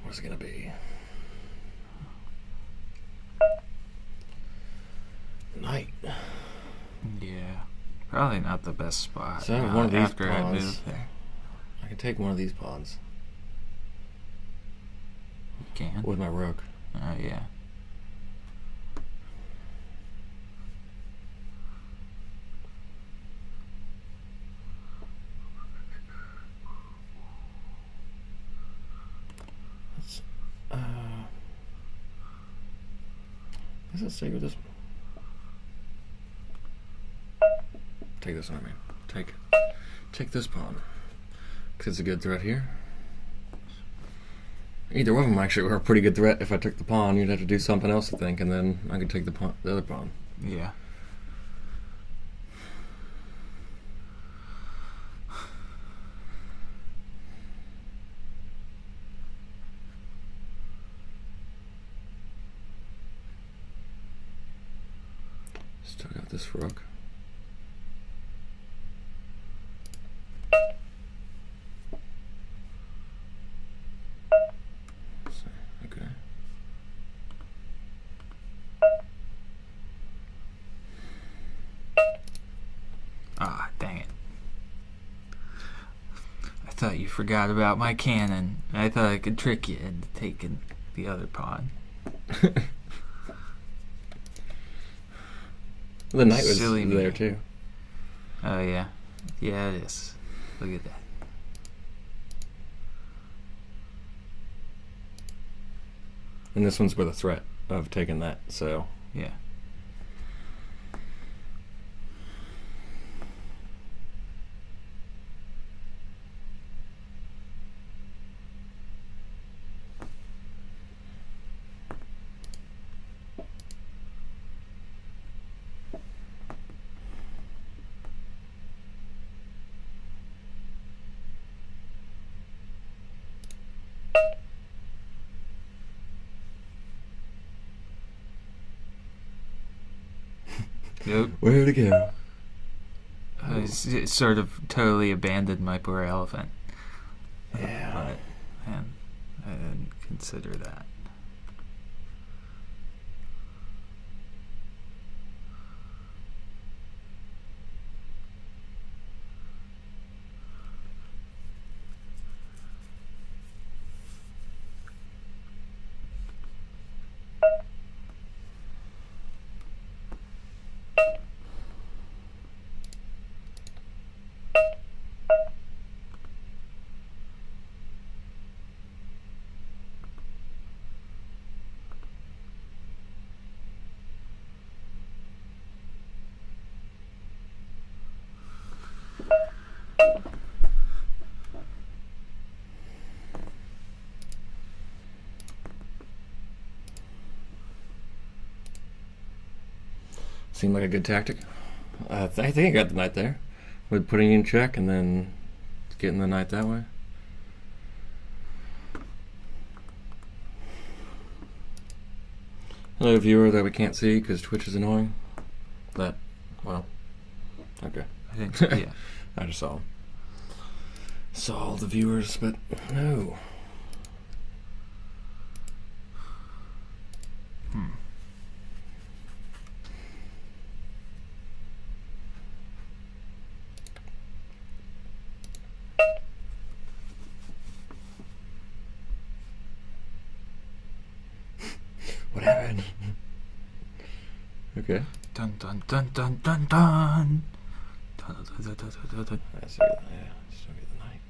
What's it gonna be? Knight. Yeah. Probably not the best spot. So I have one of these after I pawns. move there. I can take one of these pawns You can. with my rook. Oh, yeah. Does it say with this one? Take this one, I mean. Take this pawn. Because it's a good threat here. Either one of them actually were a pretty good threat. If I took the pawn, you'd have to do something else, I think, and then I could take the other pawn. Yeah. Still got this rook. Okay. Ah, dang it. I thought you forgot about my cannon. I thought I could trick you into taking the other pawn. The knight was Silly me. there too. Oh, yeah. Yeah, it is. Look at that. And this one's with a threat of taking that, so. Yeah. Yep. Where'd it go? It sort of totally abandoned my poor elephant. Yeah. But, man, I didn't consider that. Seemed like a good tactic. I think I got the knight there. With putting in check and then getting the knight that way. Hello, viewer that we can't see because Twitch is annoying. That, well, okay. I think, yeah. I just saw all the viewers, but no. What happened? Okay. Dun dun dun dun dun dun. Dun, dun, dun, dun, dun, dun. I see that, yeah. Still get the knight.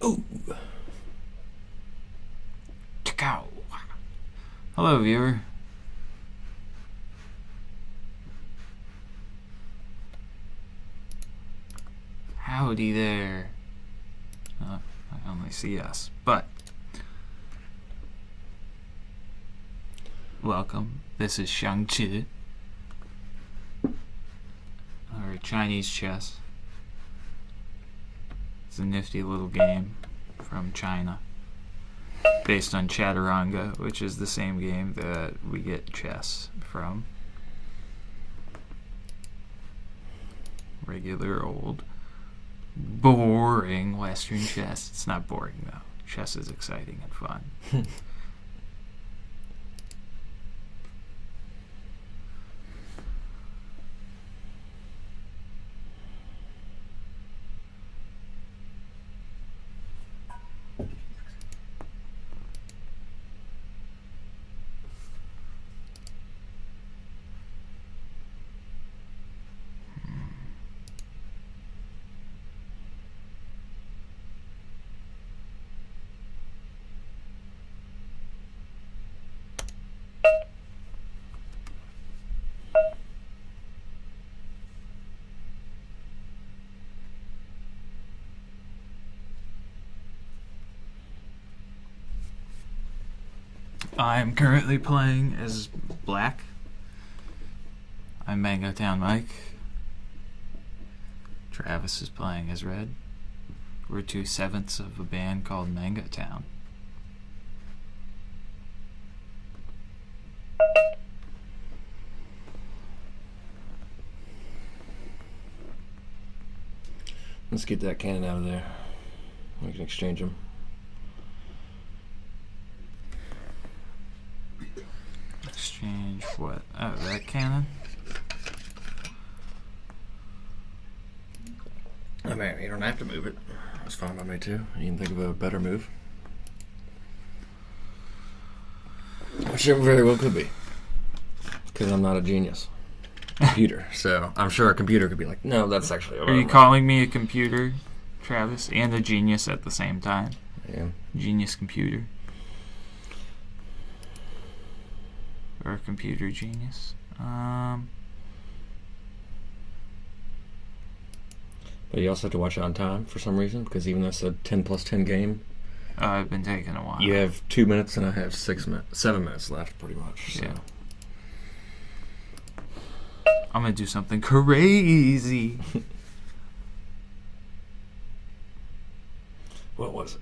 Oh! Chow. Hello, viewer. Howdy there. I only see us, but welcome. This is Xiangqi, or Chinese chess. It's a nifty little game from China, based on Chaturanga, which is the same game that we get chess from. Regular old boring Western chess. It's not boring though. Chess is exciting and fun. I'm currently playing as black. I'm MangoTownMike. Travis is playing as red. We're 2/7 of a band called MangoTown. Let's get that cannon out of there. We can exchange them. Exchange what? Oh, that cannon? I mean, you don't have to move it. That's fine by me too. You can think of a better move. Which it very well could be. Because I'm not a genius. Computer. So I'm sure a computer could be like, no, that's actually... Are you calling me a computer, Travis, and a genius at the same time? Yeah. Genius computer. Or a computer genius. But you also have to watch it on time for some reason, because even though it's a 10+10 game, I've been taking a while. you have 2 minutes and I have 7 minutes left, pretty much. So. Yeah. I'm gonna do something crazy. What was it?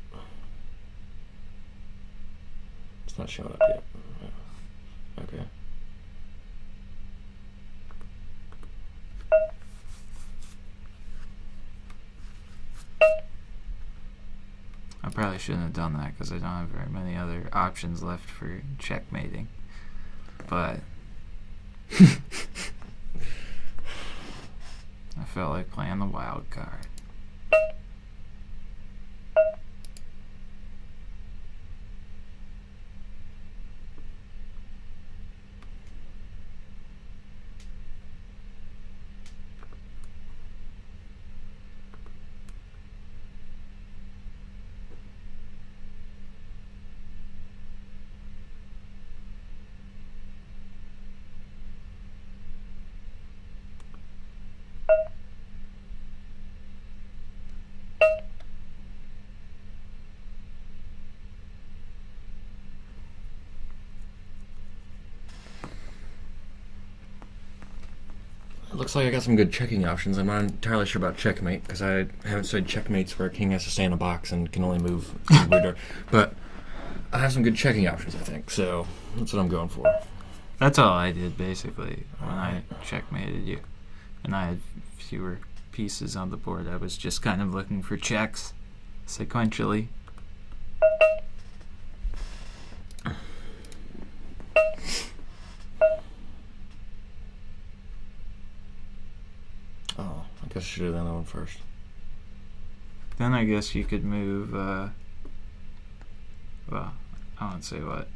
It's not showing up yet. Okay. I probably shouldn't have done that because I don't have very many other options left for checkmating. But I felt like playing the wild card. It looks like I got some good checking options. I'm not entirely sure about checkmate, because I haven't studied checkmates where a king has to stay in a box and can only move weirder. But I have some good checking options, I think, so that's what I'm going for. That's all I did basically when I checkmated you. And I had fewer pieces on the board. I was just kind of looking for checks sequentially. Oh, I guess I should have done that one first. Then I guess you could move, well, I won't say what.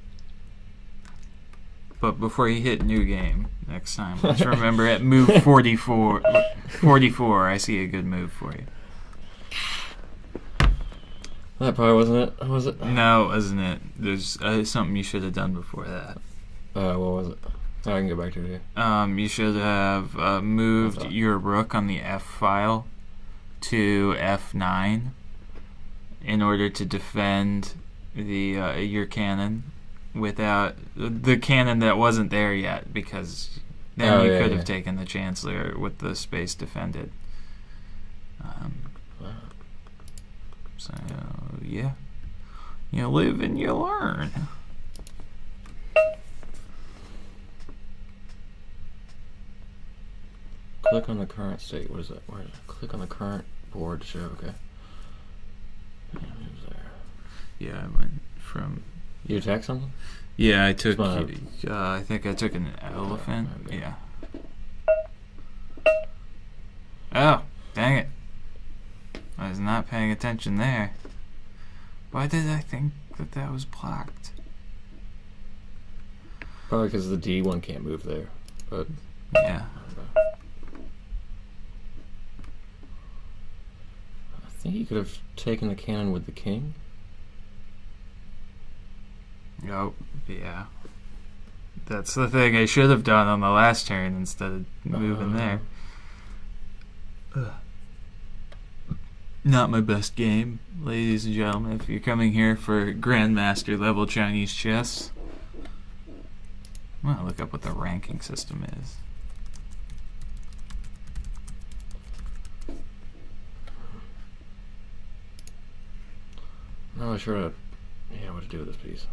But before you hit new game next time, let's remember at move 44, I see a good move for you. That probably wasn't it, was it? No, it wasn't it. There's something you should have done before that. What was it? Oh, I can go back to it here. You should have moved your rook on the F file to F9 in order to defend the your cannon without the cannon that wasn't there yet, because then you could have taken the Chancellor with the space defended. So yeah, you live and you learn. Click on the current state. What is that? Where? Click on the current board to show. Okay. Yeah, moves there. Yeah, I went from. You attack something? Yeah, I took. I think I took an elephant. Okay. Yeah. Oh, dang it! I was not paying attention there. Why did I think that was blocked? Probably because the D1 can't move there. But yeah. I think you could have taken the cannon with the king. Oh, yeah. That's the thing I should have done on the last turn instead of moving there. Not my best game, ladies and gentlemen. If you're coming here for Grandmaster level Chinese chess, I'm gonna look up what the ranking system is. Not really sure what to do with this piece.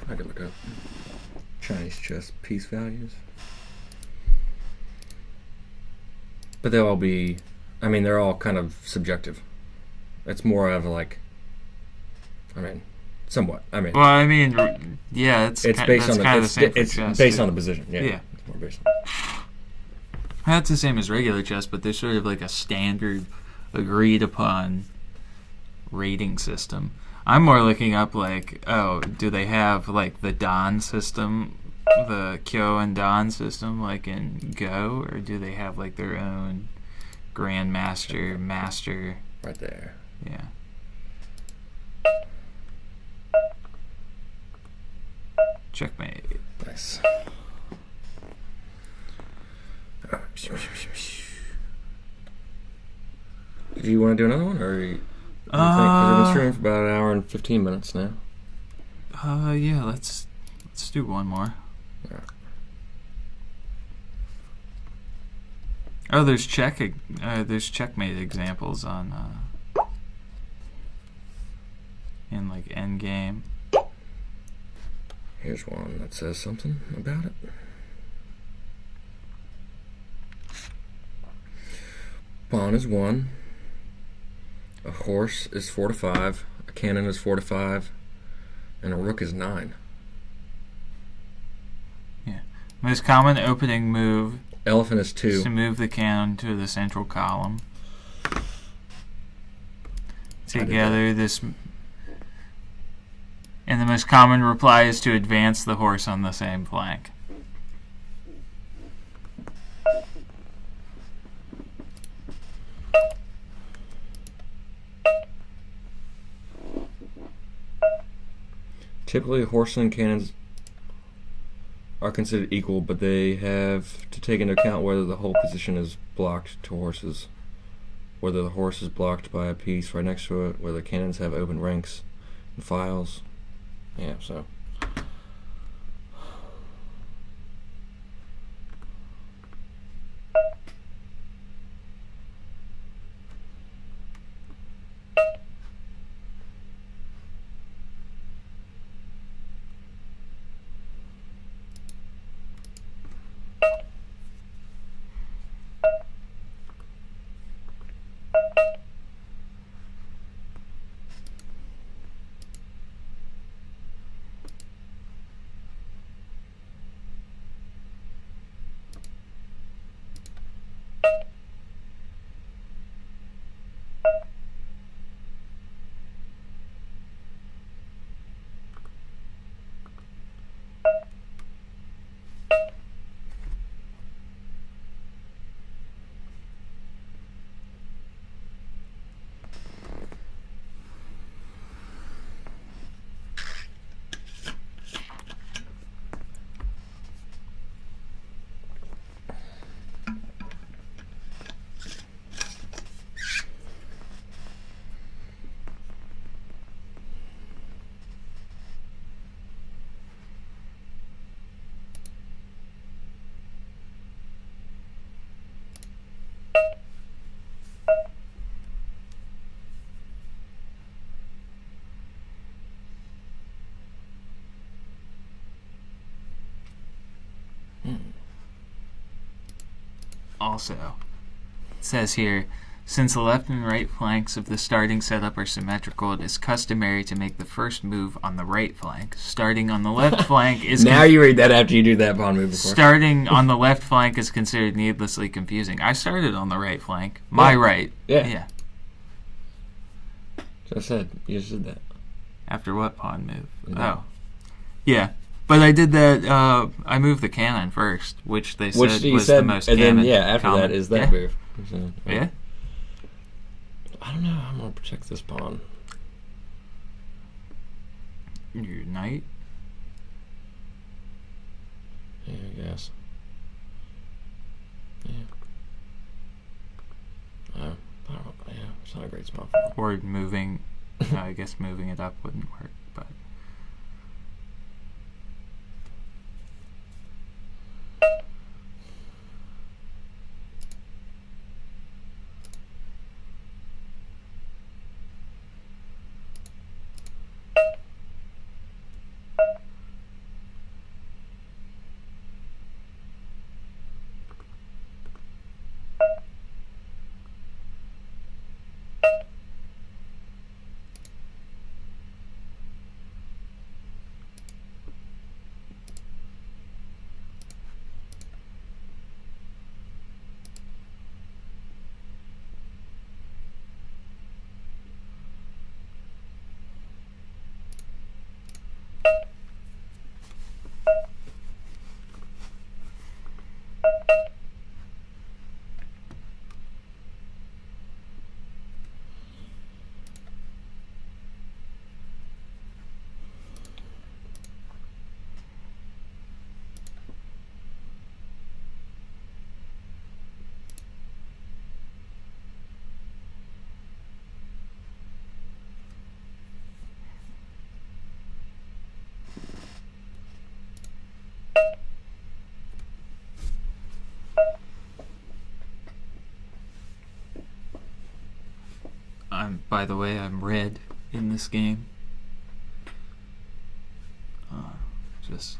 I could look up Chinese chess piece values. But they'll all be, I mean, they're all kind of subjective. It's more of like, I mean, somewhat. I mean, well, I mean, yeah, it's based on the based on the position. Yeah, yeah. It's more based on. That's the same as regular chess, but there's sort of like a standard, agreed upon rating system. I'm more looking up like, oh, do they have like the Dan system, the Kyo and Dan system, like in Go, or do they have like their own Grandmaster, Master? Right there. Yeah. Checkmate. Nice. Do you want to do another one, or you think? 'Cause I've been streaming for about an hour and 15 minutes now. Yeah, let's do one more. Yeah. Oh, there's checkmate examples on in like Endgame. Here's one that says something about it. Pawn is 1. A horse is 4 to 5. A cannon is 4 to 5. And a rook is 9. Yeah. Most common opening move Elephant is 2. is to move the cannon to the central column. Together, this. And the most common reply is to advance the horse on the same flank. Typically, horses and cannons are considered equal, but they have to take into account whether the whole position is blocked to horses, whether the horse is blocked by a piece right next to it, whether cannons have open ranks and files. Yeah, so. Also, it says here, since the left and right flanks of the starting setup are symmetrical, it is customary to make the first move on the right flank. Starting on the left flank is Now you read that after you do that pawn move before. starting on the left flank is considered needlessly confusing. I started on the right flank. My right. Yeah. Yeah. So I said, you just did that. After what pawn move? Yeah. Oh. Yeah. But I did that. I moved the cannon first, which they said was the most and common. then after that is that move. So, Yeah. I don't know how I'm gonna protect this pawn. Your knight. Yeah, I guess. Yeah. I don't know. Yeah, it's not a great spot for him. Or moving. I guess moving it up wouldn't work, but. By the way, I'm red in this game. Just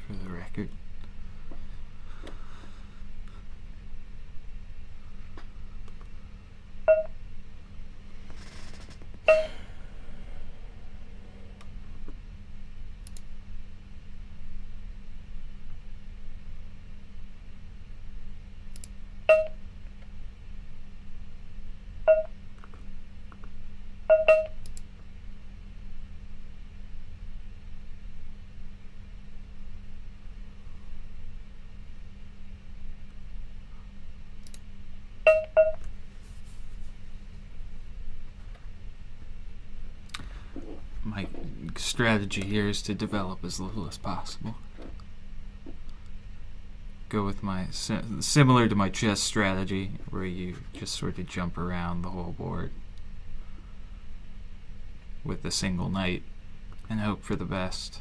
for the record. My strategy here is to develop as little as possible. Go with my similar to my chess strategy, where you just sort of jump around the whole board with a single knight and hope for the best.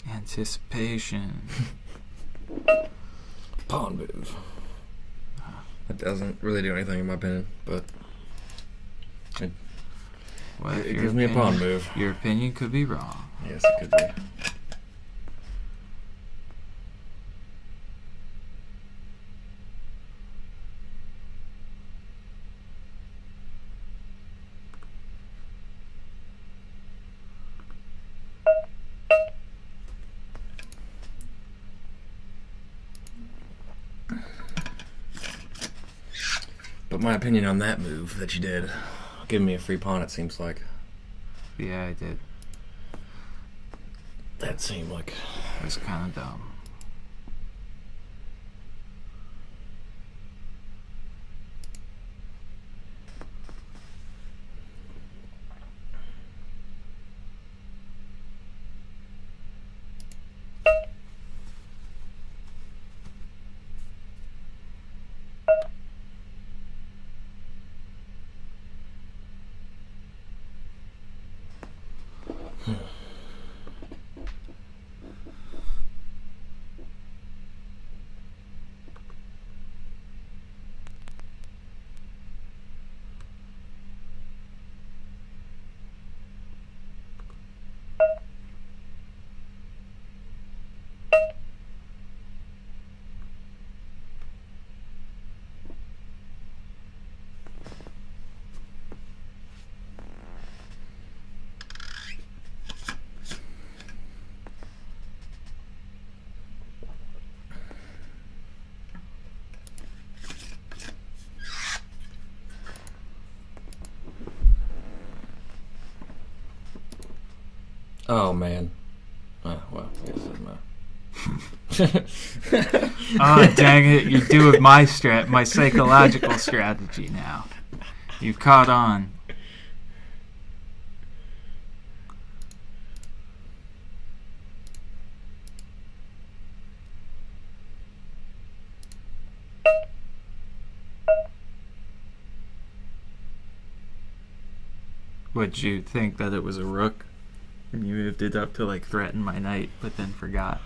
Anticipation. Pawn move. That doesn't really do anything in my opinion, but it gives me a pawn move. Your opinion could be wrong. Yes, it could be. But my opinion on that move that you did, giving me a free pawn, it seems like. Yeah, I did. That seemed like... It was kind of dumb. Oh man. Well, I guess it doesn't matter. Oh, dang it. You're doing my psychological strategy now. You've caught on. Would you think that it was a rook? And you moved it up to like threaten my knight, but then forgot.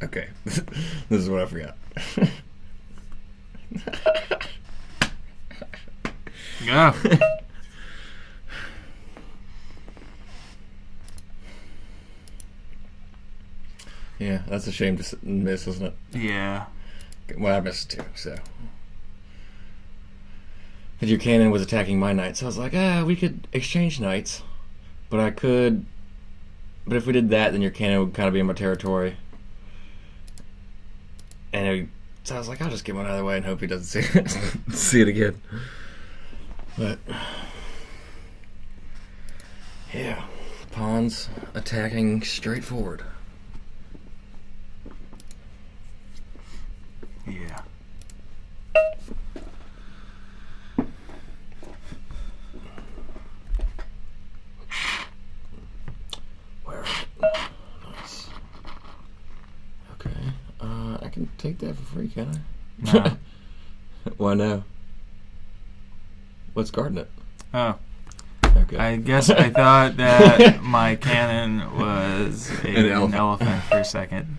Okay, this is what I forgot. Go. Yeah, that's a shame to miss, isn't it? Yeah. Well, I missed too, so. But your cannon was attacking my knight, so I was like, we could exchange knights. But I could. But if we did that, then your cannon would kind of be in my territory. And so I was like, I'll just get one out of the way and hope he doesn't see it, see it again. But. Yeah. Pawns attacking straight forward. Yeah. Where? Nice. Okay. I can take that for free, can I? No. Why no? What's guarding it? Oh. Okay. I guess I thought that my cannon was an elephant for a second.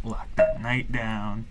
Lock that knight down.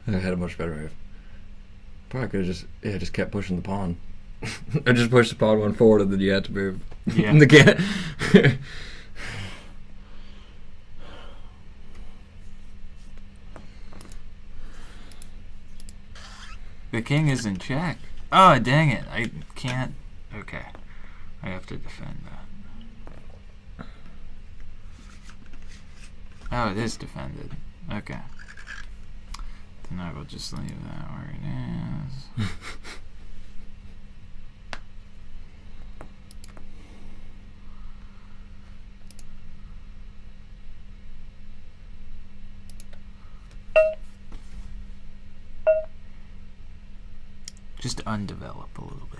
I had a much better move. Probably could have just kept pushing the pawn. I just pushed the pawn one forward, and then you had to move. Yeah. The cat. The king is in check. Oh, dang it. I can't. Okay. I have to defend that. Oh, it is defended. Okay. Then I will just leave that where it is. Just undevelop a little bit.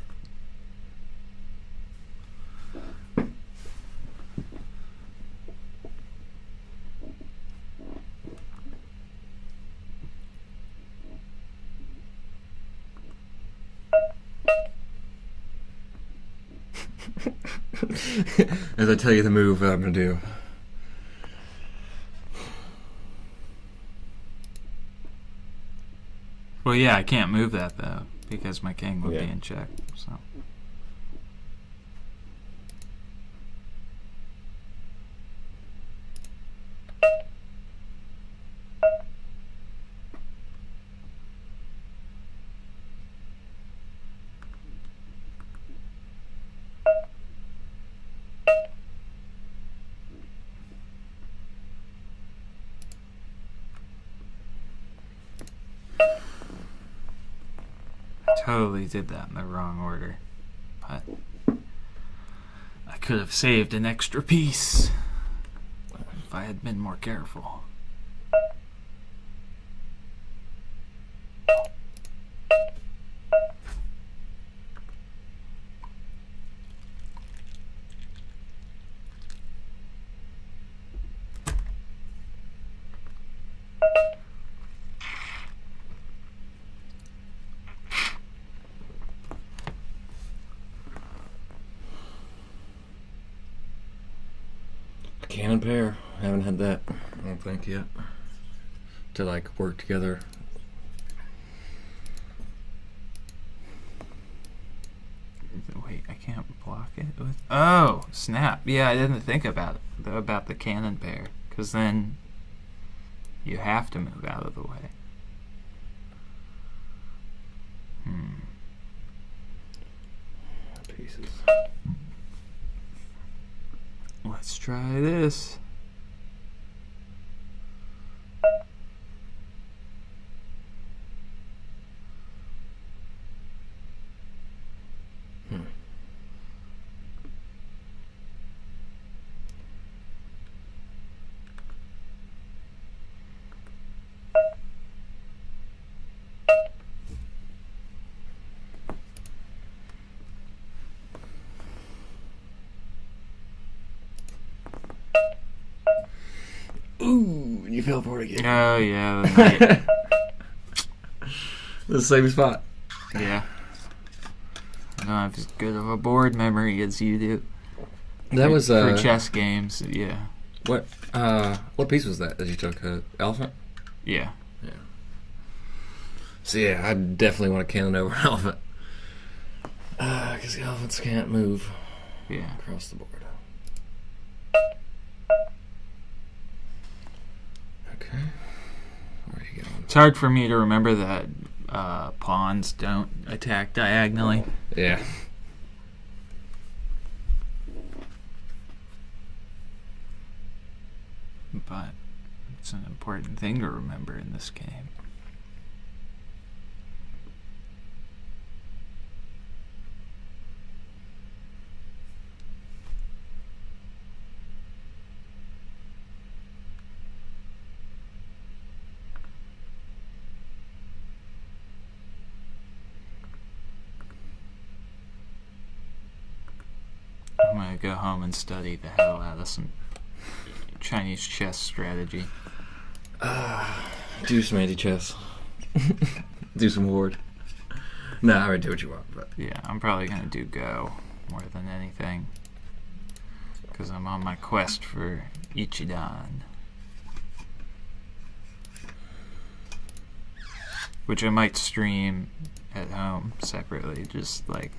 As I tell you the move that I'm going to do. Well, yeah, I can't move that, though, because my king would be in check, so... Totally did that in the wrong order, but I could have saved an extra piece if I had been more careful. Cannon pair. I haven't had that, I don't think, yet. To like work together. Wait, I can't block it with... Oh, snap. Yeah, I didn't think about the cannon pair, because then you have to move out of the way. Pieces. Let's try this. Ooh, you fell for it again. Oh, yeah. The The same spot. yeah. I don't have as good of a board memory as you do. That was for chess games, yeah. What piece was that you took? Elephant? Yeah. Yeah. So yeah, I definitely want to cannon over an elephant. Because the elephants can't move across the board. Okay. Where are you going? It's hard for me to remember that pawns don't attack diagonally. Yeah. But it's an important thing to remember in this game. I'm gonna go home and study the hell out of some Chinese chess strategy. Do some anti-chess. Do some ward. No, I already do what you want, but Yeah, I'm probably gonna do Go more than anything, because I'm on my quest for Ichidan, which I might stream at home separately, just like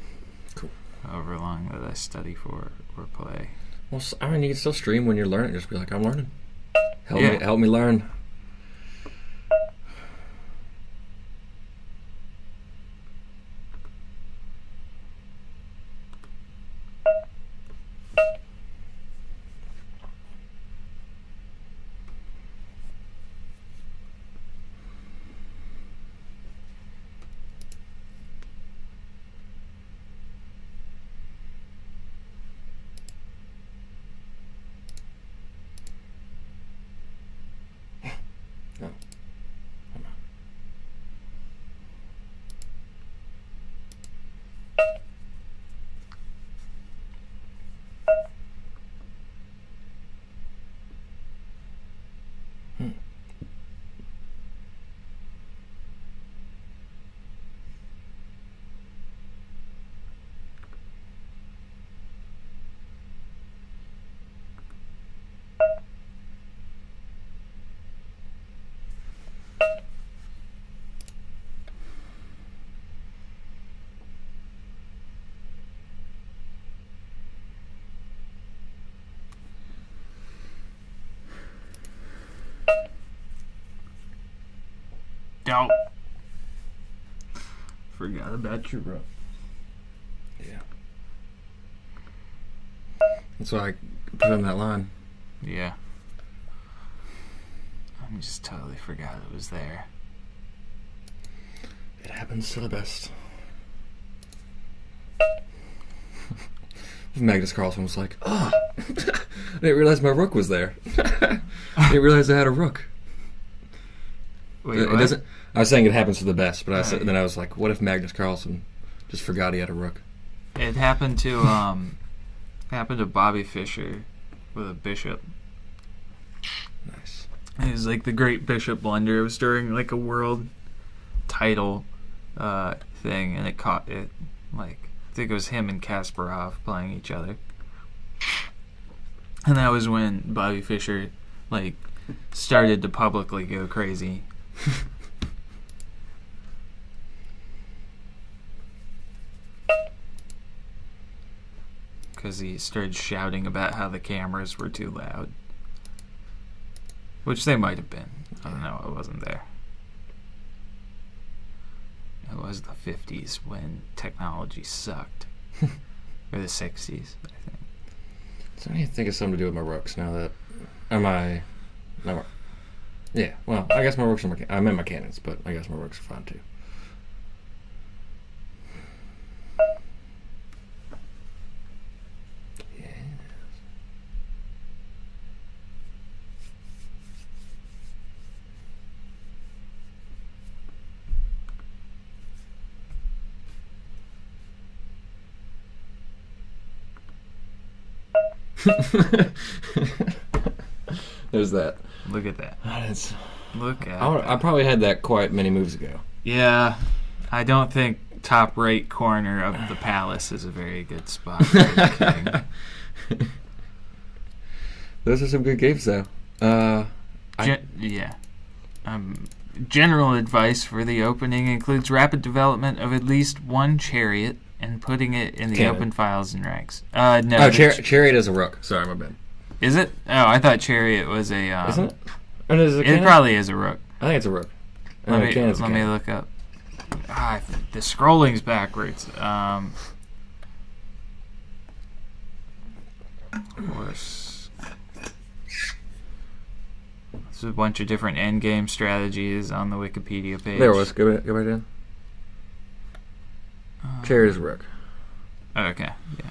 Cool. however long that I study for or play. Well, I mean, you can still stream when you're learning. Just be like, I'm learning. Yeah. Help me learn. Don't. Forgot about your rook. Yeah. That's why I put in that line. Yeah. I just totally forgot it was there. It happens to the best. Magnus Carlsen was like, "Oh, I didn't realize my rook was there. I didn't realize I had a rook." Wait, It what? doesn't. I was saying it happens to the best, but then I was like, "What if Magnus Carlsen just forgot he had a rook?" It happened to Bobby Fischer with a bishop. Nice. It was like the Great Bishop Blunder. It was during like a world title thing, and it caught it. Like I think it was him and Kasparov playing each other, and that was when Bobby Fischer like started to publicly go crazy. Because he started shouting about how the cameras were too loud. Which they might have been. I don't know, I wasn't there. It was the 50s when technology sucked. Or the 60s, I think. So I need to think of something to do with my rooks now that... Yeah, well, I guess my rooks are I meant my cannons, but I guess my rooks are fine too. There's that. Look at that. Look at I probably had that quite many moves ago. Yeah, I don't think top right corner of the palace is a very good spot for the king. Those are some good games, though. Yeah. General advice for the opening includes rapid development of at least one chariot and putting it in the Cannon. open files and ranks. No. Oh, chariot is a rook. Sorry, my bad. Is it? Oh, I thought chariot was a... Isn't it? Or is it a It cannon? probably is a rook. I think it's a rook. Let me Cannon. look up. The scrolling's backwards. Horse. There's a bunch of different endgame strategies on the Wikipedia page. There it was. Go back in. Chariot is a rook. Okay, yeah.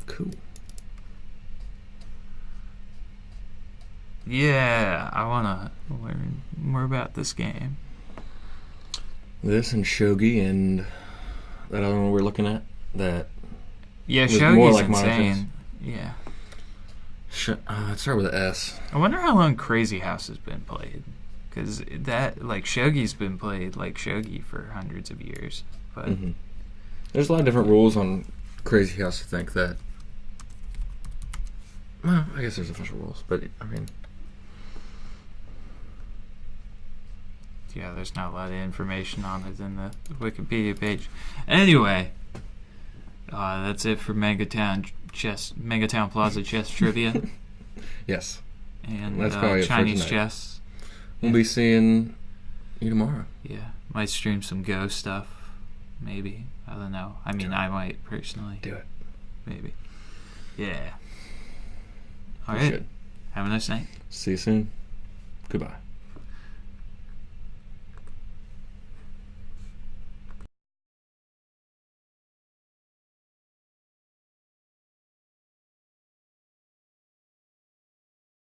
Cool. Yeah, I want to learn more about this game. This and shogi and that other one we're looking at. That Yeah, was more shogi's like insane. Yeah. let's start with an S. I wonder how long Crazy House has been played. Because that, like, shogi's been played like shogi for hundreds of years. But Mm-hmm. There's a lot of different rules on Crazy House. I think that. Well, I guess there's official rules, but I mean, Yeah, there's not a lot of information on it in the Wikipedia page. Anyway, that's it for MangoTown Plaza chess trivia. Yes. And That's probably it for Chinese tonight. chess. We'll be seeing you tomorrow. Yeah, might stream some Go stuff. Maybe. I don't know. I mean, I might personally. Do it. Maybe. Yeah. All You right. should. Have a nice night. See you soon. Goodbye.